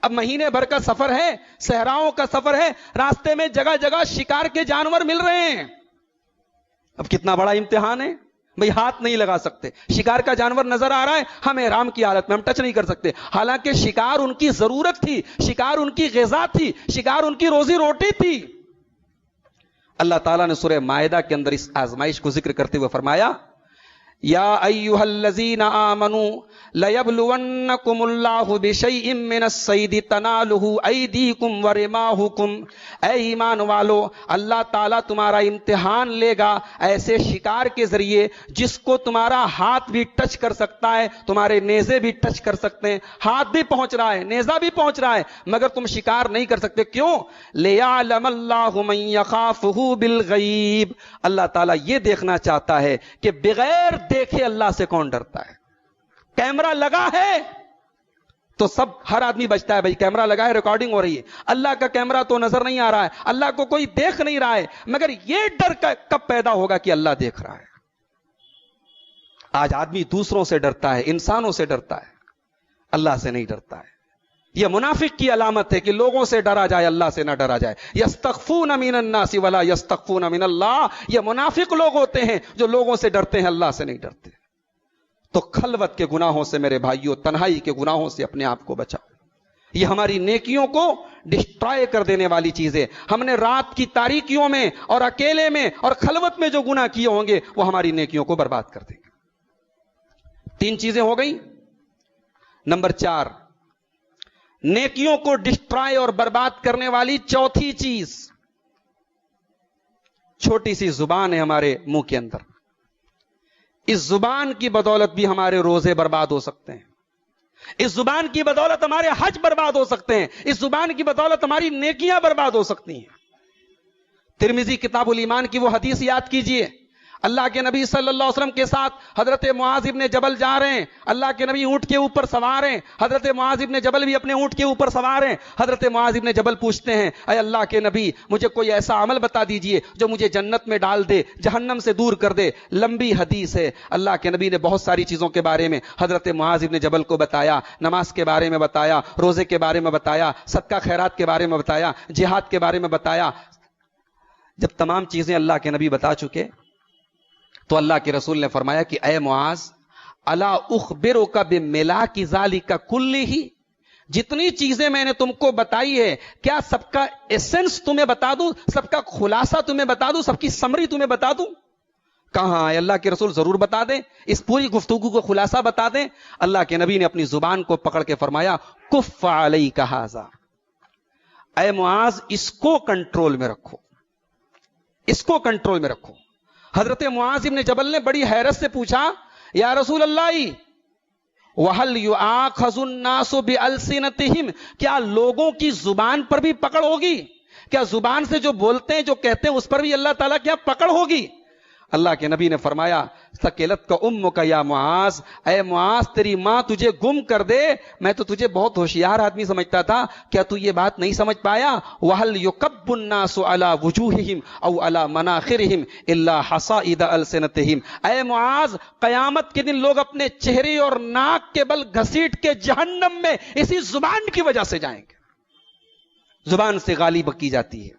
اب مہینے بھر کا سفر ہے، صحراؤں کا سفر ہے، راستے میں جگہ جگہ شکار کے جانور مل رہے ہیں. اب کتنا بڑا امتحان ہے. بھئی ہاتھ نہیں لگا سکتے، شکار کا جانور نظر آ رہا ہے، ہم احرام کی حالت میں ہم ٹچ نہیں کر سکتے. حالانکہ شکار ان کی ضرورت تھی، شکار ان کی غذا تھی، شکار ان کی روزی روٹی تھی. اللہ تعالیٰ نے سورہ مائدہ کے اندر اس آزمائش کو ذکر کرتے ہوئے فرمایا یا ایھا الذین آمنوا لیبلونکم اللہ بشیء من الصید تنالہ ایدیکم ورماحکم. اے ایمان والو، اللہ تعالیٰ تمہارا امتحان لے گا ایسے شکار کے ذریعے جس کو تمہارا ہاتھ بھی ٹچ کر سکتا ہے، تمہارے نیزے بھی ٹچ کر سکتے ہیں. ہاتھ بھی پہنچ رہا ہے، نیزہ بھی پہنچ رہا ہے، مگر تم شکار نہیں کر سکتے. کیوں؟ لیعلم اللہ من یخافہ بالغیب. اللہ تعالیٰ یہ دیکھنا چاہتا ہے کہ بغیر دیکھے اللہ سے کون ڈرتا ہے. کیمرہ لگا ہے تو ہر آدمی بچتا ہے، بھائی کیمرہ لگا ہے، ریکارڈنگ ہو رہی ہے. اللہ کا کیمرہ تو نظر نہیں آ رہا ہے، اللہ کو کوئی دیکھ نہیں رہا ہے، مگر یہ ڈر کب پیدا ہوگا کہ اللہ دیکھ رہا ہے. آج آدمی دوسروں سے ڈرتا ہے، انسانوں سے ڈرتا ہے، اللہ سے نہیں ڈرتا ہے. یہ منافق کی علامت ہے کہ لوگوں سے ڈرا جائے، اللہ سے نہ ڈرا جائے. یستخفون من الناس ولا یستخفون من اللہ. یہ منافق لوگ ہوتے ہیں جو لوگوں سے ڈرتے ہیں، اللہ سے نہیں ڈرتے. تو خلوت کے گناہوں سے میرے بھائیوں، تنہائی کے گناہوں سے اپنے آپ کو بچاؤ. یہ ہماری نیکیوں کو ڈسٹرائے کر دینے والی چیزیں. ہم نے رات کی تاریکیوں میں اور اکیلے میں اور خلوت میں جو گناہ کیے ہوں گے وہ ہماری نیکیوں کو برباد کر دیں گے. 3 چیزیں ہو گئی. نمبر 4، نیکیوں کو ڈسٹرائے اور برباد کرنے والی چوتھی چیز، چھوٹی سی زبان ہے ہمارے منہ کے اندر. اس زبان کی بدولت بھی ہمارے روزے برباد ہو سکتے ہیں، اس زبان کی بدولت ہمارے حج برباد ہو سکتے ہیں، اس زبان کی بدولت ہماری نیکیاں برباد ہو سکتی ہیں. ترمذی کتاب الایمان کی وہ حدیث یاد کیجئے. اللہ کے نبی صلی اللہ علیہ وسلم کے ساتھ حضرت معاذ ابن جبل جا رہے ہیں. اللہ کے نبی اونٹ کے اوپر سوار ہیں، حضرت معاذ ابن جبل بھی اپنے اونٹ کے اوپر سوار ہیں. حضرت معاذ ابن جبل پوچھتے ہیں اے اللہ کے نبی، مجھے کوئی ایسا عمل بتا دیجئے جو مجھے جنت میں ڈال دے، جہنم سے دور کر دے. لمبی حدیث ہے. اللہ کے نبی نے بہت ساری چیزوں کے بارے میں حضرت معاذ ابن جبل کو بتایا. نماز کے بارے میں بتایا، روزے کے بارے میں بتایا، صدقہ خیرات کے بارے میں بتایا، جہاد کے بارے میں بتایا. جب تمام چیزیں اللہ کے نبی بتا چکے تو اللہ کے رسول نے فرمایا کہ اے معاذ، الا اخبرک بملاک ذالک کلہ، جتنی چیزیں میں نے تم کو بتائی ہے کیا سب کا ایسنس تمہیں بتا دوں, سب کا خلاصہ تمہیں بتا دوں, سب کی سمری تمہیں بتا دوں؟ کہاں ہے اللہ کے رسول, ضرور بتا دیں, اس پوری گفتگو کو خلاصہ بتا دیں. اللہ کے نبی نے اپنی زبان کو پکڑ کے فرمایا کف علیک ھذا, اے معاذ اس کو کنٹرول میں رکھو, اس کو کنٹرول میں رکھو. حضرت معاذ ابن جبل نے بڑی حیرت سے پوچھا یا رسول اللہ وَهَلْ يُؤَاخَذُ النَّاسُ بِأَلْسِنَتِهِمْ, کیا لوگوں کی زبان پر بھی پکڑ ہوگی؟ کیا زبان سے جو بولتے ہیں جو کہتے ہیں اس پر بھی اللہ تعالیٰ کیا پکڑ ہوگی؟ اللہ کے نبی نے فرمایا ثقلت کا امک یا معاذ, اے معاذ تیری ماں تجھے گم کر دے, میں تو تجھے بہت ہوشیار آدمی سمجھتا تھا, کیا تو یہ بات نہیں سمجھ پایا؟ وَهَلْ يُكَبُّ النَّاسُ عَلَى وُجُوهِهِمْ أَوْ عَلَى مَنَاخِرِهِمْ إِلَّا حَصَائِدَ أَلْسِنَتِهِمْ, اے معاذ قیامت کے دن لوگ اپنے چہرے اور ناک کے بل گھسیٹ کے جہنم میں اسی زبان کی وجہ سے جائیں گے. زبان سے غالب کی جاتی ہے,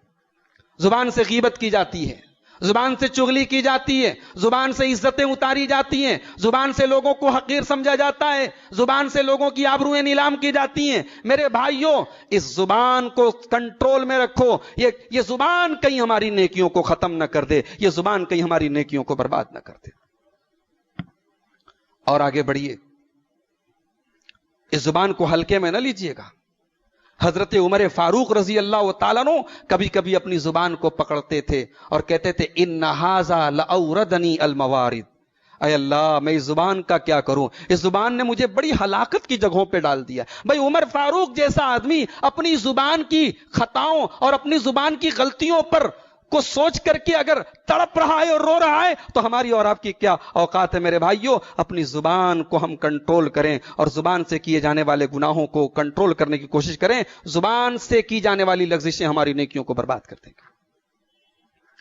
زبان سے غیبت کی جاتی ہے, زبان سے چغلی کی جاتی ہے, زبان سے عزتیں اتاری جاتی ہیں, زبان سے لوگوں کو حقیر سمجھا جاتا ہے, زبان سے لوگوں کی آبروئیں نیلام کی جاتی ہیں. میرے بھائیوں اس زبان کو کنٹرول میں رکھو, یہ زبان کہیں ہماری نیکیوں کو ختم نہ کر دے, یہ زبان کہیں ہماری نیکیوں کو برباد نہ کر دے. اور آگے بڑھیے, اس زبان کو ہلکے میں نہ لیجئے گا. حضرت عمر فاروق رضی اللہ تعالیٰ عنہ کبھی کبھی اپنی زبان کو پکڑتے تھے اور کہتے تھے ان ھذا لأوردنی الموارد, اے اللہ میں اس زبان کا کیا کروں, اس زبان نے مجھے بڑی ہلاکت کی جگہوں پہ ڈال دیا. بھائی عمر فاروق جیسا آدمی اپنی زبان کی خطاؤں اور اپنی زبان کی غلطیوں پر کو سوچ کر کے اگر تڑپ رہا ہے اور رو رہا ہے تو ہماری اور آپ کی کیا اوقات ہے؟ میرے بھائیوں اپنی زبان کو ہم کنٹرول کریں اور زبان سے کیے جانے والے گناہوں کو کنٹرول کرنے کی کوشش کریں. زبان سے کی جانے والی لغزشیں ہماری نیکیوں کو برباد کر دیں گے.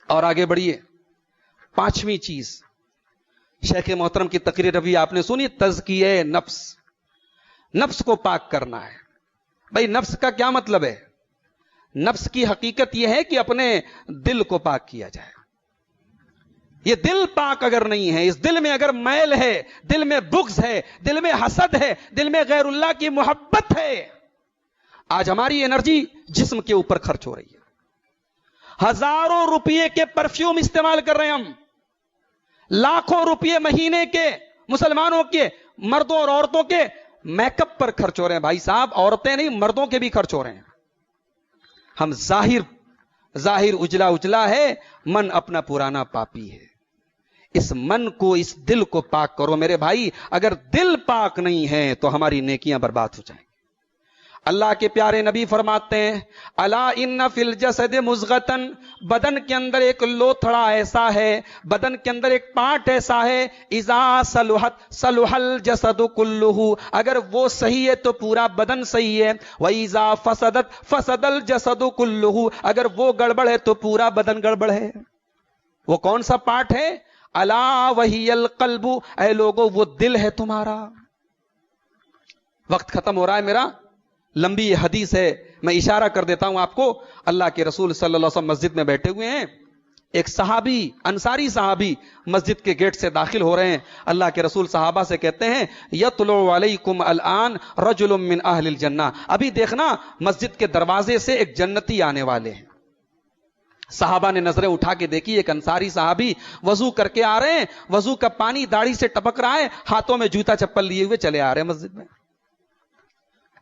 اور آگے بڑھیے, پانچویں چیز, شیخ محترم کی تقریر ابھی آپ نے سنی, تزکیہ نفس, نفس کو پاک کرنا ہے. بھائی نفس کا کیا مطلب ہے؟ نفس کی حقیقت یہ ہے کہ اپنے دل کو پاک کیا جائے. یہ دل پاک اگر نہیں ہے, اس دل میں اگر میل ہے, دل میں بغض ہے, دل میں حسد ہے, دل میں غیر اللہ کی محبت ہے, آج ہماری انرجی جسم کے اوپر خرچ ہو رہی ہے. ہزاروں روپے کے پرفیوم استعمال کر رہے ہیں ہم, لاکھوں روپے مہینے کے مسلمانوں کے مردوں اور عورتوں کے میک اپ پر خرچ ہو رہے ہیں. بھائی صاحب عورتیں نہیں مردوں کے بھی خرچ ہو رہے ہیں. ہم ظاہر اجلا اجلا ہے, من اپنا پرانا پاپی ہے. اس من کو, اس دل کو پاک کرو میرے بھائی. اگر دل پاک نہیں ہے تو ہماری نیکیاں برباد ہو جائیں گی. اللہ کے پیارے نبی فرماتے ہیں الا ان فی الجسد مضغۃ, بدن کے اندر ایک لوتھڑا ایسا ہے, بدن کے اندر ایک پارٹ ایسا ہے, اذا صلحت صلح الجسد کلہ, اگر وہ صحیح ہے تو پورا بدن صحیح ہے, واذا فسدت فسد الجسد کلہ, اگر وہ گڑبڑ ہے تو پورا بدن گڑبڑ ہے. وہ کون سا پارٹ ہے؟ الا وہی القلب, اے لوگو وہ دل ہے تمہارا. وقت ختم ہو رہا ہے میرا, لمبی یہ حدیث ہے, میں اشارہ کر دیتا ہوں آپ کو. اللہ کے رسول صلی اللہ علیہ وسلم مسجد میں بیٹھے ہوئے ہیں, ایک صحابی, انصاری صحابی مسجد کے گیٹ سے داخل ہو رہے ہیں. اللہ کے رسول صحابہ سے کہتے ہیں یطلع علیکم الان رجل من اہل الجنہ, ابھی دیکھنا مسجد کے دروازے سے ایک جنتی آنے والے ہیں. صحابہ نے نظریں اٹھا کے دیکھی, ایک انصاری صحابی وضو کر کے آ رہے ہیں, وضو کا پانی داڑھی سے ٹپک رہا ہے, ہاتھوں میں جوتا چپل لیے ہوئے چلے آ رہے ہیں مسجد میں.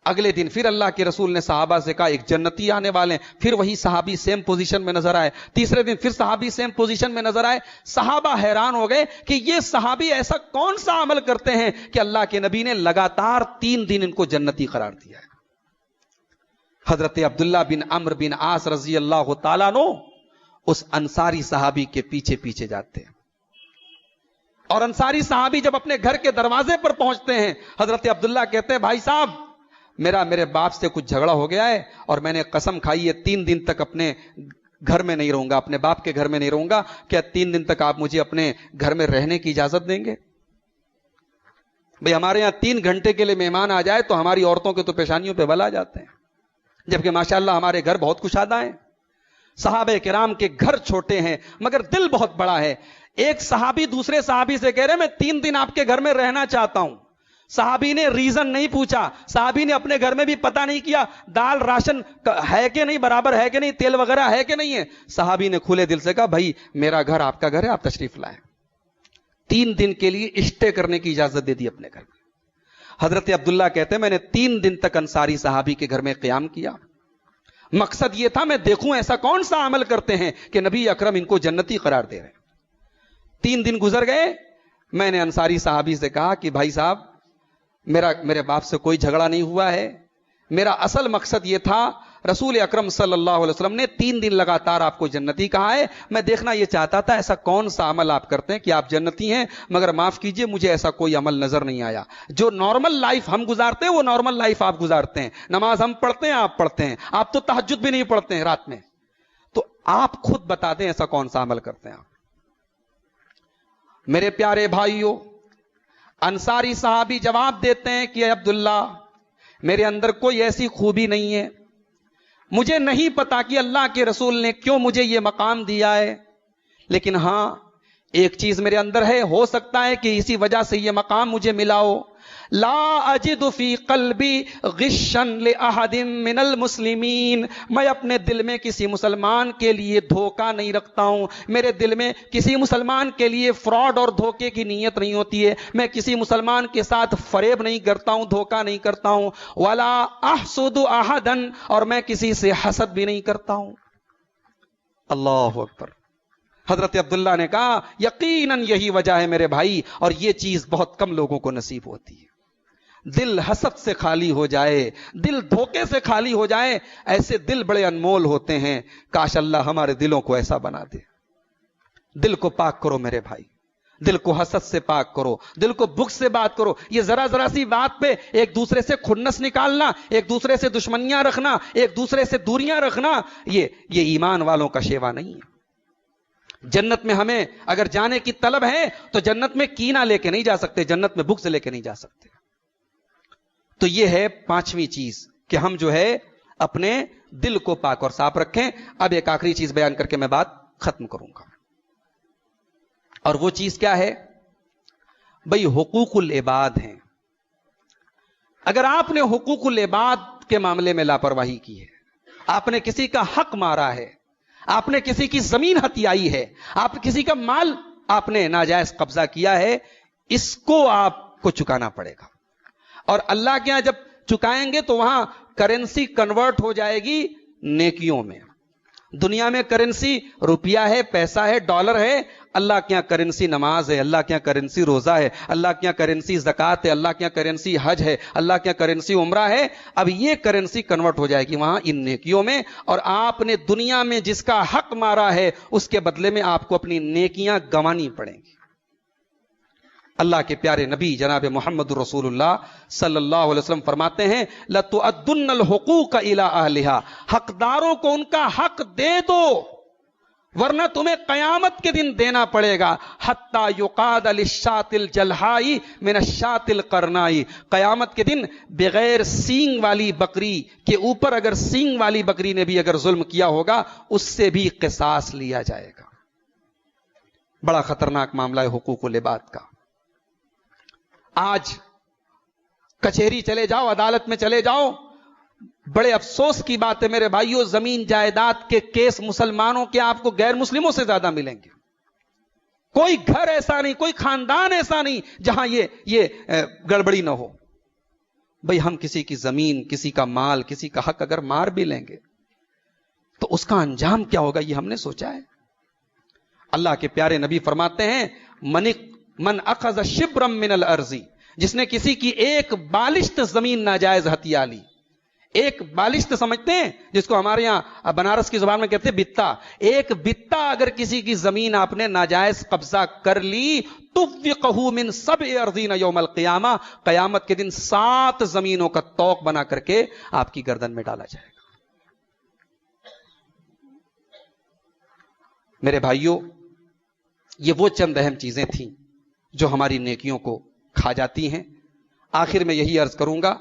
اگلے دن پھر اللہ کے رسول نے صحابہ سے کہا ایک جنتی آنے والے ہیں, پھر وہی صحابی سیم پوزیشن میں نظر آئے. تیسرے دن پھر صحابی سیم پوزیشن میں نظر آئے. صحابہ حیران ہو گئے کہ یہ صحابی ایسا کون سا عمل کرتے ہیں کہ اللہ کے نبی نے لگاتار 3 دن ان کو جنتی قرار دیا ہے. حضرت عبداللہ بن عمرو بن عاص رضی اللہ تعالیٰ عنہ اس انصاری صحابی کے پیچھے پیچھے جاتے ہیں, اور انصاری صحابی جب اپنے گھر کے دروازے پر پہنچتے ہیں, حضرت عبداللہ کہتے ہیں بھائی صاحب میرے باپ سے کچھ جھگڑا ہو گیا ہے اور میں نے قسم کھائی ہے 3 دن تک اپنے گھر میں نہیں رہوں گا, اپنے باپ کے گھر میں نہیں رہوں گا, کیا 3 دن تک آپ مجھے اپنے گھر میں رہنے کی اجازت دیں گے؟ بھئی ہمارے یہاں 3 گھنٹے کے لیے مہمان آ جائے تو ہماری عورتوں کے تو پیشانیوں پہ بل آ جاتے ہیں, جبکہ ماشاءاللہ ہمارے گھر بہت کشادہ ہیں. صحابہ کرام کے گھر چھوٹے ہیں مگر دل بہت بڑا ہے. ایک صحابی دوسرے صحابی سے کہہ رہے میں 3 دن آپ کے گھر میں رہنا چاہتا ہوں. صحابی نے ریزن نہیں پوچھا, صحابی نے اپنے گھر میں بھی پتہ نہیں کیا دال راشن ہے کہ نہیں, برابر ہے کہ نہیں, تیل وغیرہ ہے کہ نہیں ہے. صحابی نے کھلے دل سے کہا بھائی میرا گھر آپ کا گھر ہے, آپ تشریف لائیں. 3 دن کے لیے اسٹے کرنے کی اجازت دے دی اپنے گھر میں. حضرت عبداللہ کہتے ہیں میں نے 3 دن تک انصاری صحابی کے گھر میں قیام کیا. مقصد یہ تھا میں دیکھوں ایسا کون سا عمل کرتے ہیں کہ نبی اکرم ان کو جنتی قرار دے رہے ہیں. 3 دن گزر گئے, میں نے انصاری صحابی سے کہا کہ بھائی صاحب میرے باپ سے کوئی جھگڑا نہیں ہوا ہے, میرا اصل مقصد یہ تھا رسول اکرم صلی اللہ علیہ وسلم نے 3 دن لگاتار آپ کو جنتی کہا ہے, میں دیکھنا یہ چاہتا تھا ایسا کون سا عمل آپ کرتے ہیں کہ آپ جنتی ہیں, مگر معاف کیجئے مجھے ایسا کوئی عمل نظر نہیں آیا. جو نارمل لائف ہم گزارتے ہیں وہ نارمل لائف آپ گزارتے ہیں, نماز ہم پڑھتے ہیں آپ پڑھتے ہیں, آپ تو تہجد بھی نہیں پڑھتے ہیں رات میں, تو آپ خود بتا دیں ایسا کون سا عمل کرتے ہیں آپ. میرے پیارے بھائیوں, انصاری صحابی جواب دیتے ہیں کہ عبداللہ میرے اندر کوئی ایسی خوبی نہیں ہے, مجھے نہیں پتا کہ اللہ کے رسول نے کیوں مجھے یہ مقام دیا ہے, لیکن ہاں ایک چیز میرے اندر ہے, ہو سکتا ہے کہ اسی وجہ سے یہ مقام مجھے ملا ہو. لا اجد فی قلبی غشا لأحد من المسلمین, میں اپنے دل میں کسی مسلمان کے لیے دھوکہ نہیں رکھتا ہوں, میرے دل میں کسی مسلمان کے لیے فراڈ اور دھوکے کی نیت نہیں ہوتی ہے, میں کسی مسلمان کے ساتھ فریب نہیں کرتا ہوں, دھوکہ نہیں کرتا ہوں. ولا احسد احدا, اور میں کسی سے حسد بھی نہیں کرتا ہوں. اللہ اکبر. حضرت عبداللہ نے کہا یقیناً یہی وجہ ہے میرے بھائی, اور یہ چیز بہت کم لوگوں کو نصیب ہوتی ہے. دل حسد سے خالی ہو جائے, دل دھوکے سے خالی ہو جائے, ایسے دل بڑے انمول ہوتے ہیں. کاش اللہ ہمارے دلوں کو ایسا بنا دے. دل کو پاک کرو میرے بھائی, دل کو حسد سے پاک کرو, دل کو بغض سے بات کرو. یہ ذرا سی بات پہ ایک دوسرے سے کھنس نکالنا, ایک دوسرے سے دشمنیاں رکھنا, ایک دوسرے سے دوریاں رکھنا, یہ ایمان والوں کا شیوا نہیں ہے. جنت میں ہمیں اگر جانے کی طلب ہے تو جنت میں کینہ لے کے نہیں جا سکتے, جنت میں بغض لے کے نہیں جا سکتے. تو یہ ہے 5ویں چیز کہ ہم جو ہے اپنے دل کو پاک اور صاف رکھیں. اب ایک آخری چیز بیان کر کے میں بات ختم کروں گا, اور وہ چیز کیا ہے بھئی, حقوق العباد ہیں. اگر آپ نے حقوق العباد کے معاملے میں لاپرواہی کی ہے, آپ نے کسی کا حق مارا ہے, آپ نے کسی کی زمین ہتھیائی ہے, آپ کسی کا مال آپ نے ناجائز قبضہ کیا ہے, اس کو آپ کو چکانا پڑے گا. اور اللہ کے یہاں جب چکائیں گے تو وہاں کرنسی کنورٹ ہو جائے گی نیکیوں میں. دنیا میں کرنسی روپیہ ہے, پیسہ ہے, ڈالر ہے. اللہ کے یہاں کرنسی نماز ہے, اللہ کے یہاں کرنسی روزہ ہے, اللہ کے یہاں کرنسی زکات ہے, اللہ کے یہاں کرنسی حج ہے, اللہ کے یہاں کرنسی عمرہ ہے. اب یہ کرنسی کنورٹ ہو جائے گی وہاں ان نیکیوں میں, اور آپ نے دنیا میں جس کا حق مارا ہے اس کے بدلے میں آپ کو اپنی نیکیاں گنوانی پڑیں گی. اللہ کے پیارے نبی جناب محمد رسول اللہ صلی اللہ علیہ وسلم فرماتے ہیں لَتُؤَدُّنَّ الْحُقُوقَ إِلَىٰ أَهْلِهَا, حقداروں کو ان کا حق دے دو, ورنہ تمہیں قیامت کے دن دینا پڑے گا. حَتَّى يُقَادَ لِلشَّاةِ الْجَلْحَاءِ مِنَ الشَّاةِ الْقَرْنَاءِ, قیامت کے دن بغیر سینگ والی بکری کے اوپر اگر سینگ والی بکری نے بھی اگر ظلم کیا ہوگا اس سے بھی قصاص لیا جائے گا. بڑا خطرناک معاملہ ہے حقوق العباد کا. آج کچہری چلے جاؤ, عدالت میں چلے جاؤ, بڑے افسوس کی بات ہے میرے بھائیوں, زمین جائیداد کے کیس مسلمانوں کے آپ کو غیر مسلموں سے زیادہ ملیں گے. کوئی گھر ایسا نہیں, کوئی خاندان ایسا نہیں جہاں یہ گڑبڑی نہ ہو. بھئی ہم کسی کی زمین, کسی کا مال, کسی کا حق اگر مار بھی لیں گے تو اس کا انجام کیا ہوگا یہ ہم نے سوچا ہے. اللہ کے پیارے نبی فرماتے ہیں من اخذ شبرا من الارض, جس نے کسی کی ایک بالشت زمین ناجائز ہتھیا لی. ایک بالشت سمجھتے ہیں جس کو ہمارے یہاں بنارس کی زبان میں کہتے ہیں بتا. ایک بتا اگر کسی کی زمین آپ نے ناجائز قبضہ کر لی تُوِّقَهُ مِن سَبْعِ أَرْضِينَ يَوْمَ الْقِيَامَةِ, قیامت کے دن 7 زمینوں کا طوق بنا کر کے آپ کی گردن میں ڈالا جائے گا. میرے بھائیوں, یہ وہ چند اہم چیزیں تھیں جو ہماری نیکیوں کو کھا جاتی ہیں. آخر میں یہی عرض کروں گا,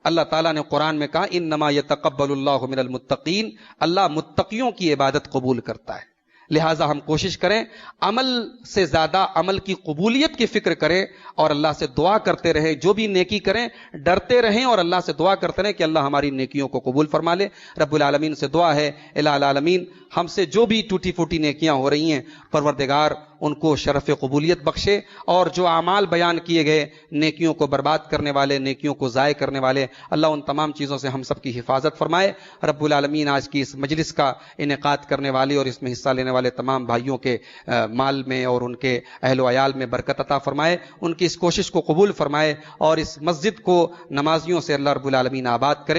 اللہ تعالیٰ نے قرآن میں کہا انما یتقبل اللہ من المتقین, اللہ متقیوں کی عبادت قبول کرتا ہے. لہٰذا ہم کوشش کریں، عمل سے زیادہ عمل کی قبولیت کی فکر کریں اور اللہ سے دعا کرتے رہیں، جو بھی نیکی کریں ڈرتے رہیں اور اللہ سے دعا کرتے رہیں کہ اللہ ہماری نیکیوں کو قبول فرما لے۔ رب العالمین سے دعا ہے الہ العالمین ہم سے جو بھی ٹوٹی پھوٹی نیکیاں ہو رہی ہیں پروردگار ان کو شرف قبولیت بخشے، اور جو اعمال بیان کیے گئے نیکیوں کو برباد کرنے والے، نیکیوں کو ضائع کرنے والے، اللہ ان تمام چیزوں سے ہم سب کی حفاظت فرمائے۔ رب العالمین آج کی اس مجلس کا انعقاد کرنے والے اور اس میں حصہ لینے والے تمام بھائیوں کے مال میں اور ان کے اہل و عیال میں برکت عطا فرمائے، ان کی اس کوشش کو قبول فرمائے اور اس مسجد کو نمازیوں سے اللہ رب العالمین آباد کرے۔